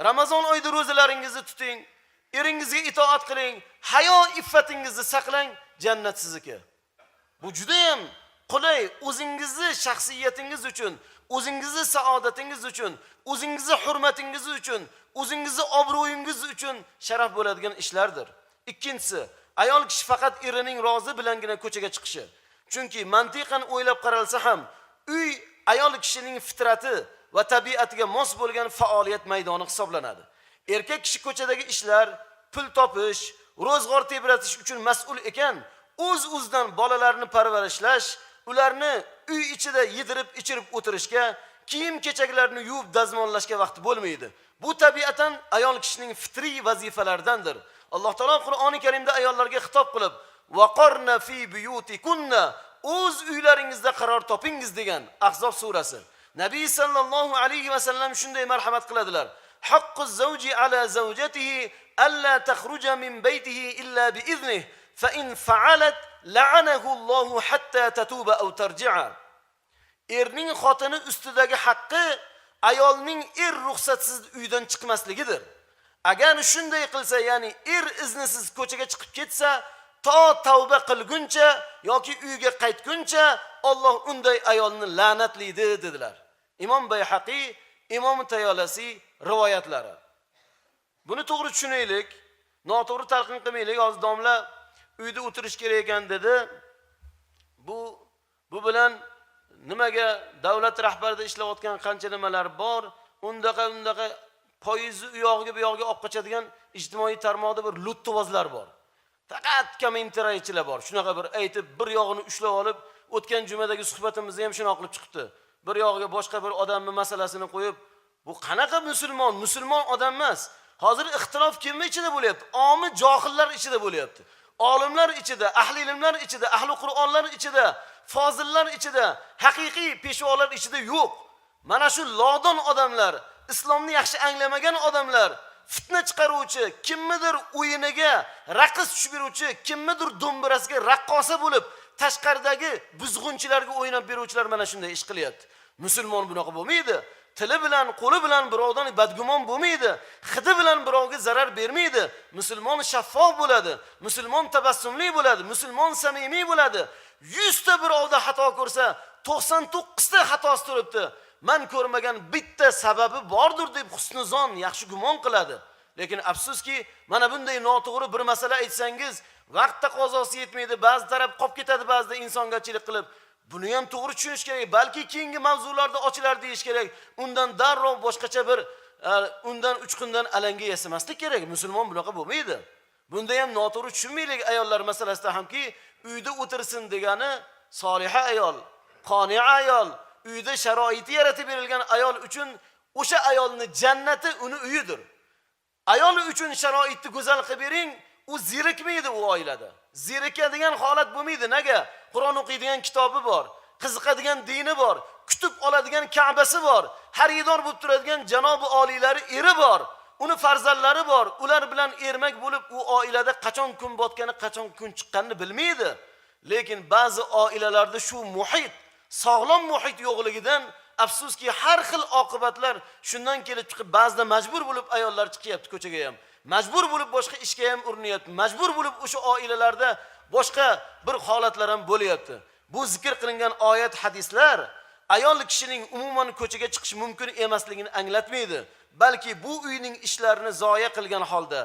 Ramazon oyida ro'zalaringizni tuting. Eringizga itoat qiling. Hayo iffatingizni saqlang. Jannat sizniki. Bu juda ham qulay, o'zingizni shaxsiyatingiz uchun, o'zingizni saodatingiz uchun, o'zingizni hurmatingiz uchun, o'zingizni obro'yingiz uchun sharaf bo'ladigan ishlardir. Ikkinchisi, ayol kishi faqat erining rozi bilangina ko'chaga chiqishi. Chunki mantiqan o'ylab qaralsa ham, uy ayol kishining fitrati va tabiatiga mos bo'lgan faoliyat maydoni hisoblanadi. Erkak kishi ko'chadagi ishlar, pul topish, ro'zg'or tebratish uchun mas'ul ekan, o'z-o'zidan bolalarni parvarishlash, ularni uy ichida yedirib, ichirib o'tirishga, kiyim-kechaklarni yuvib dazmollashga vaqt bo'lmaydi. Bu tabiatan ayol kishining fitriy vazifalaridandir. Alloh taolo Qur'oni Karimda ayollarga xitob qilib, "Vaqarna fi buyutikunna", o'z uylaringizda qaror topingiz degan Ahzob surasi. Nabiy sallallohu alayhi va sallam shunday marhamat qiladilar: "Haqquz zawji ala zawjatihi alla takhruja min baytihi illa bi iznihi, fa in fa'alat la'anahu Allohu hatta tatuba aw tarji'a." Erning xotini ustidagi haqqi ayolning ruxsatsiz uydan chiqmasligidir. Agar shunday qilsa, ya'ni iznisiz ko'chaga chiqib ketsa, to tavba qilguncha yoki uyga qaytguncha Alloh unday ayolni la'natlaydi dedilar. Imom Bayhaqiy, Imom Tayolasi rivoyatlari. Buni to'g'ri tushunaylik, noto'g'ri talqin qilmaylik. Hozir domla uyda o'tirish kerak ekan dedi. Bu bilan nimaga davlat rahbarida ishlayotgan qancha nimalar bor, undaqa poyizni u yog'iga bu yog'iga olib qochadigan ijtimoiy tarmoqda bir luttovozlar bor. Faqat kommentariychilar bor. Shunaqa bir aytib, bir yog'ini ushlab olib, o'tgan jumadagi suhbatimizda ham shuna qilib chiqdi. Bir yog'iga boshqa bir odamning masalasini qo'yib, bu qanaqa musulmon odam emas. Hozir ixtilof kimning ichida bo'lyapti? Omi johillar ichida bo'lyapti. Olimlar ichida, ahli ilmlar ichida, ahli Qur'onlar ichida, fozillar ichida, haqiqiy peshvolar ichida yo'q. Mana shu lodon odamlar, islomni yaxshi anglamagan odamlar, fitna chiqaruvchi, kimnidir o'yiniga raqs tushib beruvchi, kimnidir do'mbirasiga raqqosa bo'lib, tashqaridagi buzg'unchilarga o'ynab beruvchilar mana shunday ish qilyapti. Musulmon bunaqa bo'lmaydi. Tili bilan, qo'li bilan birovdan badgumon bo'lmaydi. Hidi bilan birovga zarar bermaydi. Musulmon shaffof bo'ladi. Musulmon tabassumli bo'ladi. Musulmon samimiy bo'ladi. 100 ta birovda xato ko'rsa, 99 ta xatosi turibdi. Men ko'rmagan bitta sababi bordir deb husnuzon, yaxshi gumon qiladi. Lekin afsuski, mana bunday noto'g'ri bir masala aytsangiz, vaqt taqozosi yetmaydi, ba'zi taraf qolib ketadi, ba'zida insongarchilik qilib. Buni ham to'g'ri tushunish kerak. Balki keyingi mavzularda ochilar deyish kerak. Undan darrov boshqacha bir undan uchqundan alanga yasamaslik kerak. Musulmon bunaqa bo'lmaydi. Bunda ham noto'g'ri tushunmaylik ayollar masalasida hamki, uyda o'tirsin degani soliha ayol, qoni'a ayol, uyda sharoiti yaratib berilgan ayol uchun o'sha ayolni jannati uni uyidir. Ayol uchun sharoitni go'zal qilib bering, u zerikmaydi u oilada. Zerikadigan holat bo'lmaydi. Nega? Qur'on o'qiydigan kitobi bor, qiziqadigan dini bor, kutib oladigan Ka'basi bor, xaridor bo'lib turadigan janobi oliylari eri bor, uni farzandlari bor. Ular bilan ermak bo'lib u oilada qachon kun botgani, qachon kun chiqqanini bilmaydi. Lekin ba'zi oilalarda shu muhit, sog'lom muhit yo'qligidan afsuski har xil oqibatlar shundan kelib chiqib, ba'zida majbur bo'lib ayollar chiqyapti ko'chaga ham. Majbur bo'lib boshqa ishga ham urinyapti. Majbur bo'lib o'sha oilalarda boshqa bir holatlar ham bo'lyapti. Bu zikr qilingan oyat, hadislar ayol kishining umuman ko'chaga chiqish mumkin emasligini anglatmaydi. Balki bu uyning ishlarini zoya qilgan holda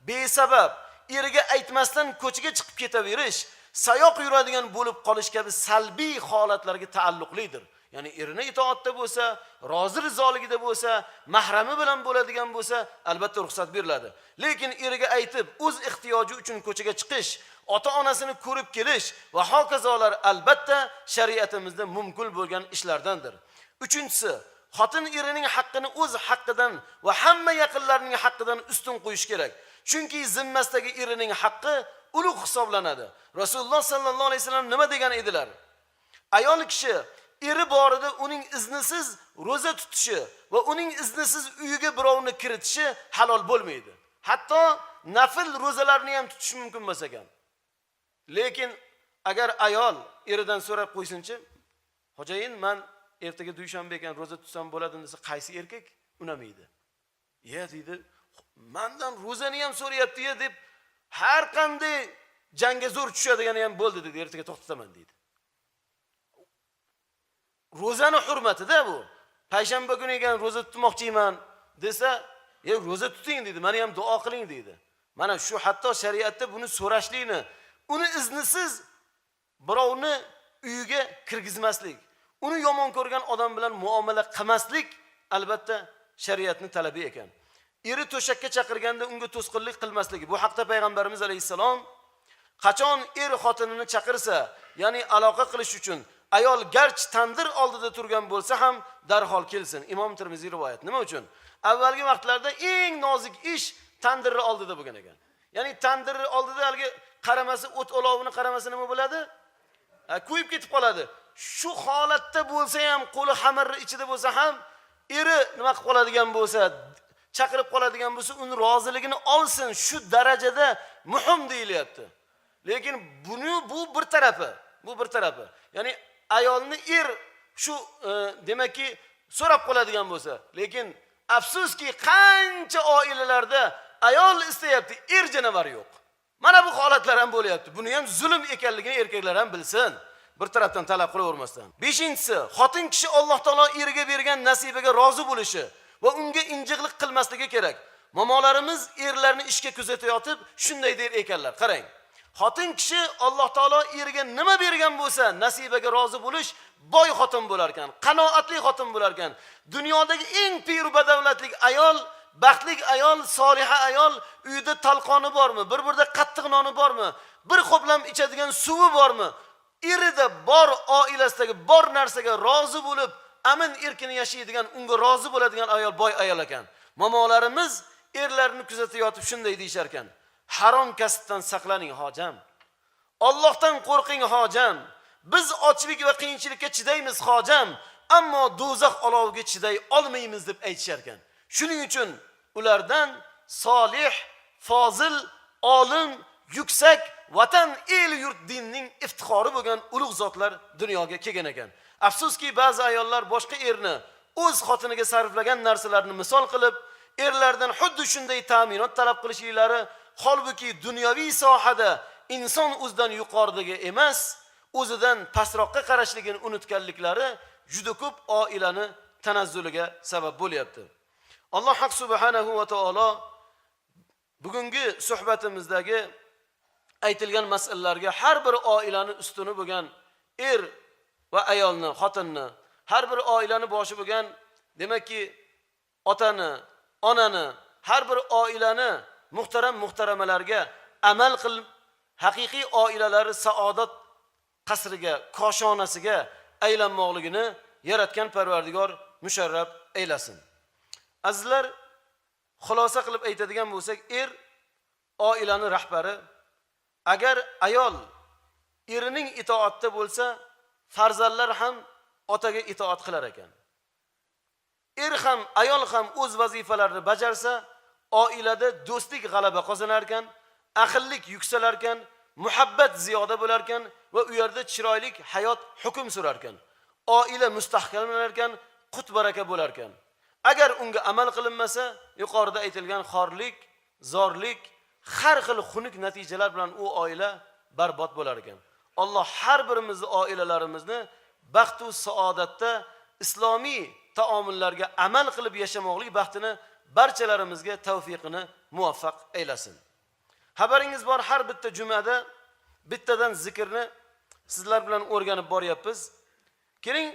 besabab eriga aytmasdan ko'chaga chiqib ketaverish, sayoq yuradigan bo'lib qolish kabi salbiy holatlarga taalluqlidir. Ya'ni erini itoatda bo'lsa, rozi rizoligida bo'lsa, mahrami bilan bo'ladigan bo'lsa, albatta ruxsat beriladi. Lekin eriga aytib, o'z ehtiyoji uchun ko'chaga chiqish, ota-onasini ko'rib kelish va hokazolar albatta shariatimizda mumkin bo'lgan ishlardandir. Uchinchisi, xotin erining haqqini o'z haqqidan va hamma yaqinlarining haqqidan ustun qo'yish kerak. Chunki zimmasidagi erining haqqi ulug' hisoblanadi. Rasululloh sallallohu alayhi vasallam nima degan edilar? Ayol kishi eri borida uning iznisiz roza tutishi va uning iznisiz uyiga birovni kiritishi halol bo'lmaydi. Hatto nafil rozalarni ham tutish mumkin emas ekan. Lekin agar ayol eridan so'rab qo'ysinchi, "Xo'jayin, men ertaga dushanba ekan roza tutsam bo'ladimi?" desa, qaysi erkak unamaydi. "Ya" deydi, "Mendan rozani ham so'rayapti-ya" deb har qanday jangga zo'r tushadigani ham bo'ldi dedi, ertaga to'xtataman deydi. Rozani hurmatida bu. Payshanba kuni ekan roza tutmoqchiman desa, roza tuting dedi, meni ham duo qiling dedi. Mana shu hatto shariatda buni so'rashlikni, uni iznisiz birovni uyiga kirgizmaslik, uni yomon ko'rgan odam bilan muomala qilmaslik albatta shariatning talabi ekan. Eri to'shakka chaqirganda unga to'sqinlik qilmasligi. Bu haqda payg'ambarimiz alayhisalom qachon er xotinini chaqirsa, ya'ni aloqa qilish uchun ayol garchi tandir oldida turgan bo'lsa ham darhol kelsin. Imom Tirmiziy rivoyat. Nima uchun? Avvalgi vaqtlarda eng nozik ish tandirni oldida bo'lgan ekan. Ya'ni tandirni oldida haligi qaramasi, o't olovini qaramasi nima bo'ladi? Kuyib ketib qoladi. Shu holatda bo'lsa ham, qo'li xamirni ichida bo'lsa ham, eri nima qilib qoladigan bo'lsa, chaqirib qoladigan bo'lsa, uni roziligini olsin. Shu darajada muhim deyilyapti. Lekin bu bir tarafi. Bu bir tarafi. Ya'ni ayolni shu demakki so'rab qoladigan bo'lsa, lekin afsuski qancha oilalarda ayol istayapti, janavar yo'q. Mana bu holatlar ham bo'lyapti. Buni ham zulm ekanligini erkaklar ham bilsin. Bir tarafdan talab qilavermasdan. 5-inchisi, xotin kishi Alloh taolo eriga bergan nasibaga rozi bo'lishi va unga injiqlik qilmasligi kerak. Momolarimiz erlarni ishga kuzatayotib shunday der ekanlar. Qarang. Xotin kishi Alloh taolo eriga nima bergan bo'lsa, nasibaga rozi bo'lish, boy xotin bo'lar ekan, qanoatli xotin bo'lar ekan. Dunyodagi eng pir badavlatlik ayol, baxtli ayol, soliha ayol, uyida talqoni bormi? Bir-birda qattiq noni bormi? Bir qo'plam ichadigan suvi bormi? Erida bor, oilasidagi bor narsaga rozi bo'lib, amin erkini yashaydigan, unga rozi bo'ladigan ayol boy ayol ekan. Momolarimiz erlarini kuzatayotib shunday deyshar ekan: "Harom kasbdan saqlaning hojam. Allohdan qo'rqing hojam. Biz ochlik va qiyinchilikka chidaymiz hojam, ammo do'zax oloviga chiday olmaymiz" deb aytishar ekan. Shuning uchun ulardan solih, fozil, olim, yuksak, vatan, el, yurt, dinning iftixori bo'lgan ulug' zotlar dunyoga kelgan ekan. Afsuski ba'zi ayollar boshqa erni o'z xotiniga sarflagan narsalarni misol qilib, erlardan xuddi shunday ta'minot talab qilishlari, holbuki dunyoviy sohada inson o'zidan yuqoridagi emas, o'zidan pastroqqa qarashligini unutganliklari juda ko'p oilani tanazzuliga sabab bo'lyapti. Alloh subhanahu va taolo bugungi suhbatimizdagi aytilgan masalalarga har bir oilani ustuni bo'lgan er va ayolni, xotinni, har bir oilani boshi bo'lgan, demakki, otani, onani, har bir oilani muhtaramalarga amal qilib, haqiqiy oilalari saodat qasriga, koshonasiga aylanmoqligini yaratgan Parvardigor musharraf aylasin. Azizlar, xulosa qilib aytadigan bo'lsak, oilani rahbari. Agar ayol erining itoatda bo'lsa, farzandlar ham otaga itoat qilar ekan. Ham, ayol ham o'z vazifalarini bajarsa, oilada do'stlik g'alaba qozonar ekan, aqllik yuksalar ekan, muhabbat ziyoda bo'lar ekan va u yerda chiroyli hayot hukm surar ekan. Oila mustahkamlanar ekan, qut baraka bo'lar ekan. Agar unga amal qilinmasa, yuqorida aytilgan xorlik, zorlik, har xil xunuk natijalar bilan u oila barbod bo'lar ekan. Alloh har birimizni oilalarimizni baxt va saodatda islomiy taomillarga amal qilib yashamoqlik baxtini barchalarimizga tavfiqini muvaffaq aylasin. Xabaringiz bor, har bitta jumada bittadan zikrni sizlar bilan o'rganib boryapmiz. Keling,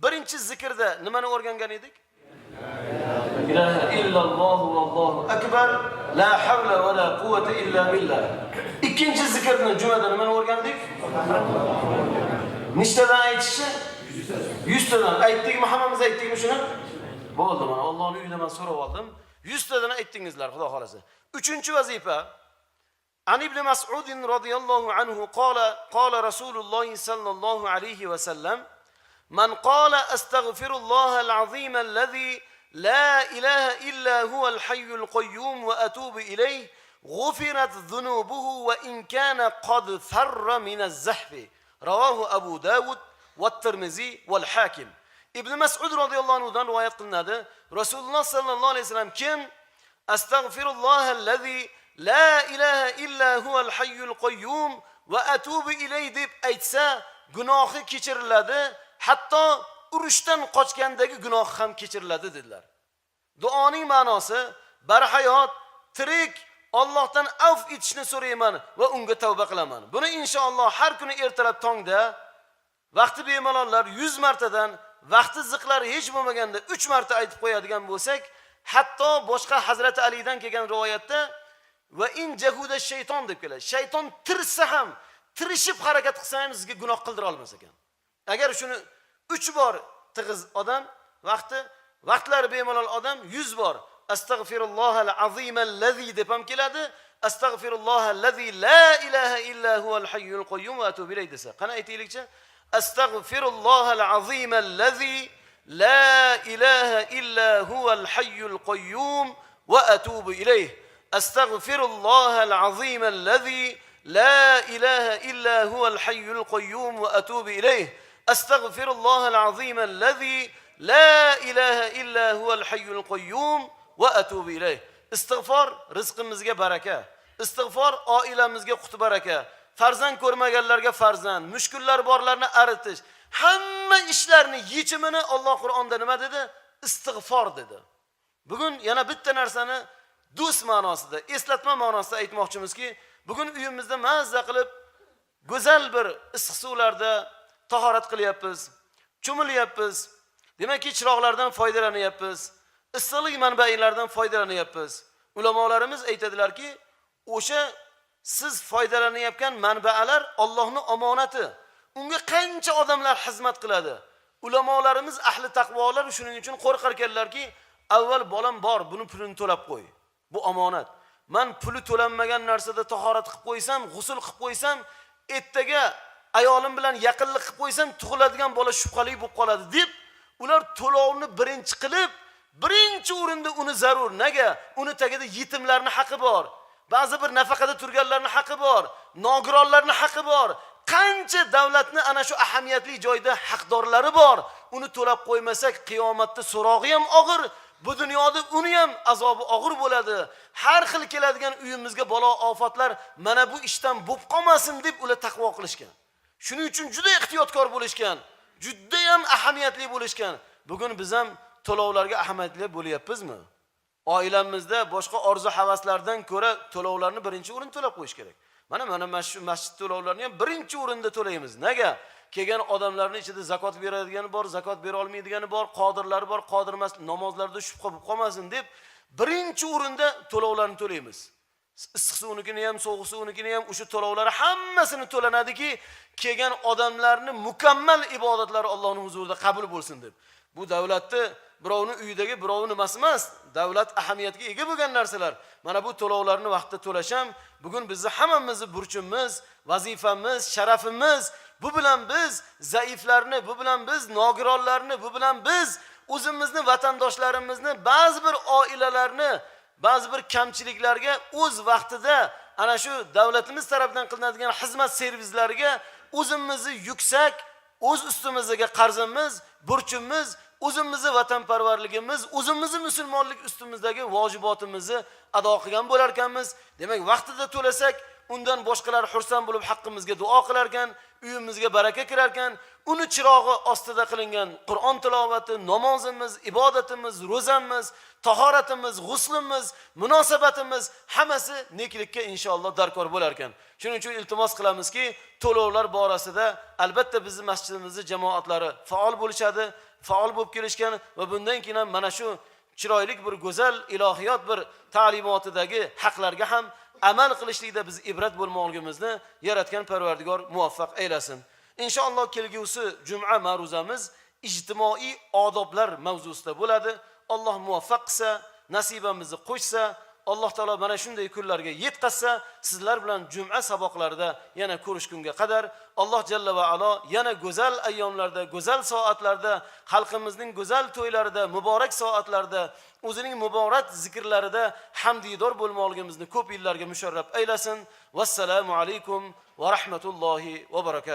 birinchi zikrda nimani o'rgangan edik? La ilaha illalloh vallohu akbar, la havla va la quvvata illa billah. Ikkinchi zikrni jumada nimani o'rgandik? Nechtadan aytishi? 100 tadan aytdikmi, hammamiz aytdikmi shuni? Bo'ldi, mana Allohning uyida men so'rab oldim. 100 tadan aytdingizlar, Xudo xolasa. Uchinchi vazifa. An ibn Mas'ud radhiyallohu anhu qala Rasululloh sallallohu alayhi va sallam: "Man qala astaghfirullohal azim allazi la ilaha illa huwal hayyul qayyum wa atubu ilayh, ghufirat dhunubuhu wa in kana qad farra min az-zahfi." Rawahu Abu Dawud va Tirmizi wal Hakim. Ibn Mas'ud radhiyallohu anhu dan rivoyat qilinadi. Rasululloh sallallohu alayhi vasallam kim astaghfirullohallazi la ilaha illa huwal hayyul qayyum va atubu ilayh deb aytsa, gunohi kechiriladi, hatto urushdan qochgandagi gunoh ham kechiriladi dedilar. Duoning ma'nosi barhayot, tirik Allohdan afv etishni so'rayman va unga tavba qilaman. Buni inshaalloh har kuni ertalab tongda vaqti bemalollar 100 martadan, vaqti ziqlari hech bo'lmaganda 3 marta aytib qo'yadigan bo'lsak, hatto boshqa Hazrati Alidan kelgan rivoyatda va in jahuda shayton deb keladi. Shayton tirsa ham, tirishib harakat qilsa ham sizga gunoh qildira olmas ekan. Agar shuni 3 bor tig'iz odam, vaqtlari bemalol odam 100 bor astag'firullohal azimallazi deb ham keladi. Astag'firullohallazi la ilaha illa huval hayyul qayyum va atubu ilayh desa. Qani aytaylikchi? Astag'firullohal azimallazi la ilaha illa huval hayyul qayyum va atubu ilayh. Astag'firullohal azimallazi la ilaha illa huval hayyul qayyum va atubu ilayh. Astag'firullohal azimallazi la ilaha illa huval hayyul qayyum va atubu ilayh. Istig'for rizqimizga baraka. Istig'for oilamizga qut baraka. Farzand ko'rmaganlarga farzand, mushkullar borlarni aritish, hamma ishlarni yechimini Alloh Qur'onda nima dedi? Istig'for dedi. Bugun yana bitta narsani do'st ma'nosida, eslatma ma'nosida aytmoqchimizki, bugun uyimizda mazza qilib go'zal bir issiq suvlarda tahorat qilyapmiz, cho'milyapmiz. Demakki, chiroqlardan foydalanyapmiz, issiqlik manbailaridan foydalanyapmiz. Ulamolarimiz aytadilarki, o'sha siz foydalanayotgan manbalar Allohning omonati. Unga qancha odamlar xizmat qiladi. Ulamolarimiz ahli taqvolar shuning uchun qo'rqar ekanlarki, avval bolam bor, buni pulini to'lab qo'y. Bu omonat. Men puli to'lanmagan narsada tahorat qilib qo'ysam, g'usul qilib qo'ysam, ertaga ayolim bilan yaqinlik qilib qo'ysam, tug'iladigan bola shubhali bo'lib qoladi deb, ular to'lovni birinchi qilib, birinchi o'rinda uni zarur. Nega? Uni tagida yetimlarning haqqi bor. Ba'zi bir nafaqada turganlarning haqqi bor, nogironlarning haqqi bor. Qancha davlatni ana shu ahamiyatli joyda haqdorlari bor. Uni to'lab qo'ymasak, qiyomatda so'rog'i ham og'ir, bu dunyoda uni ham azobi og'ir bo'ladi. Har xil keladigan uyimizga balo ofatlar mana bu ishdan bo'p qolmasin deb ular taqvo qilishgan. Shuning uchun juda ehtiyotkor bo'lishgan, juda ham ahamiyatli bo'lishgan. Bugun biz ham to'lovlarga ahamiyatli bo'lyapmizmi? Oilamizda boshqa orzu havaslardan ko'ra to'lovlarni birinchi o'rin to'lab qo'yish kerak. Mana masjid to'lovlarini ham birinchi o'rinda to'laymiz. Nega? Kelgan odamlarning ichida zakot beradigani bor, zakot bera olmaydigani bor, qodirlari bor, qodir emas, namozlarda shubha bo'lib qolmasin deb birinchi o'rinda to'lovlarni to'laymiz. Issiq suvnikini ham, sovuq suvnikini ham o'sha to'lovlari hammasini to'lanadiki, kelgan odamlarning mukammal ibodatlari Allohning huzurida qabul bo'lsin deb. Bu davlatni birovning uyidagi birovning nimasi emas, davlat ahamiyatga ega bo'lgan narsalar. Mana bu to'lovlarni vaqtida to'lasham, bugun bizni hammamizni burchimiz, vazifamiz, sharafimiz. Bu bilan biz zaiflarni, bu bilan biz nogironlarni, bu bilan biz o'zimizni, vatandoshlarimizni, ba'zi bir oilalarni, ba'zi bir kamchiliklarga o'z vaqtida ana shu davlatimiz tomonidan qilinadigan xizmat servislariga o'zimizni yuksak, o'z ustimizga qarzimiz, burchimiz, o'zimizni vatanparvarligimiz, o'zimizni musulmonlik ustimizdagi vojibotimizni ado qilgan bo'lar ekanmiz. Demak, vaqtida to'lasak, undan boshqalar xursand bo'lib haqqimizga duo qilar ekan, uyimizga baraka kirar ekan, uni chirog'i ostida qilingan Qur'on tilovati, namozimiz, ibodatimiz, ro'zamiz, tahoratimiz, g'uslimiz, munosabatimiz hammasi neklikka inshaalloh darkor bo'lar ekan. Shuning uchun iltimos qilamizki, to'lovlar borasida albatta bizning masjidimizning jamoatlari faol bo'lishadi, faol bo'lib kelishgan va bundan keyin ham mana shu chiroyli bir go'zal ilohiyot bir ta'limotidagi haqlarga ham amal qilishlikda biz ibrat bo'lmoqligimizni yaratgan Parvardigor muvaffaq aylasin. Inshaalloh kelgusi juma ma'ruzamiz ijtimoiy odoblar mavzusida bo'ladi. Alloh muvaffaq qilsa, nasibamizni qo'shsa, Alloh taolo mana shunday kunlarga yetkazsa, sizlar bilan juma saboqlarida yana ko'rishgunga qadar Alloh jalla va alo yana go'zal ayyomlarda, go'zal soatlarda, xalqimizning go'zal to'ylarida, muborak soatlarda, o'zining muborak zikrlarida hamdidor bo'lmoqligimizni ko'p yillarga musharraf aylasin. Vassalomu alaykum va rahmatullohi va barakatuh.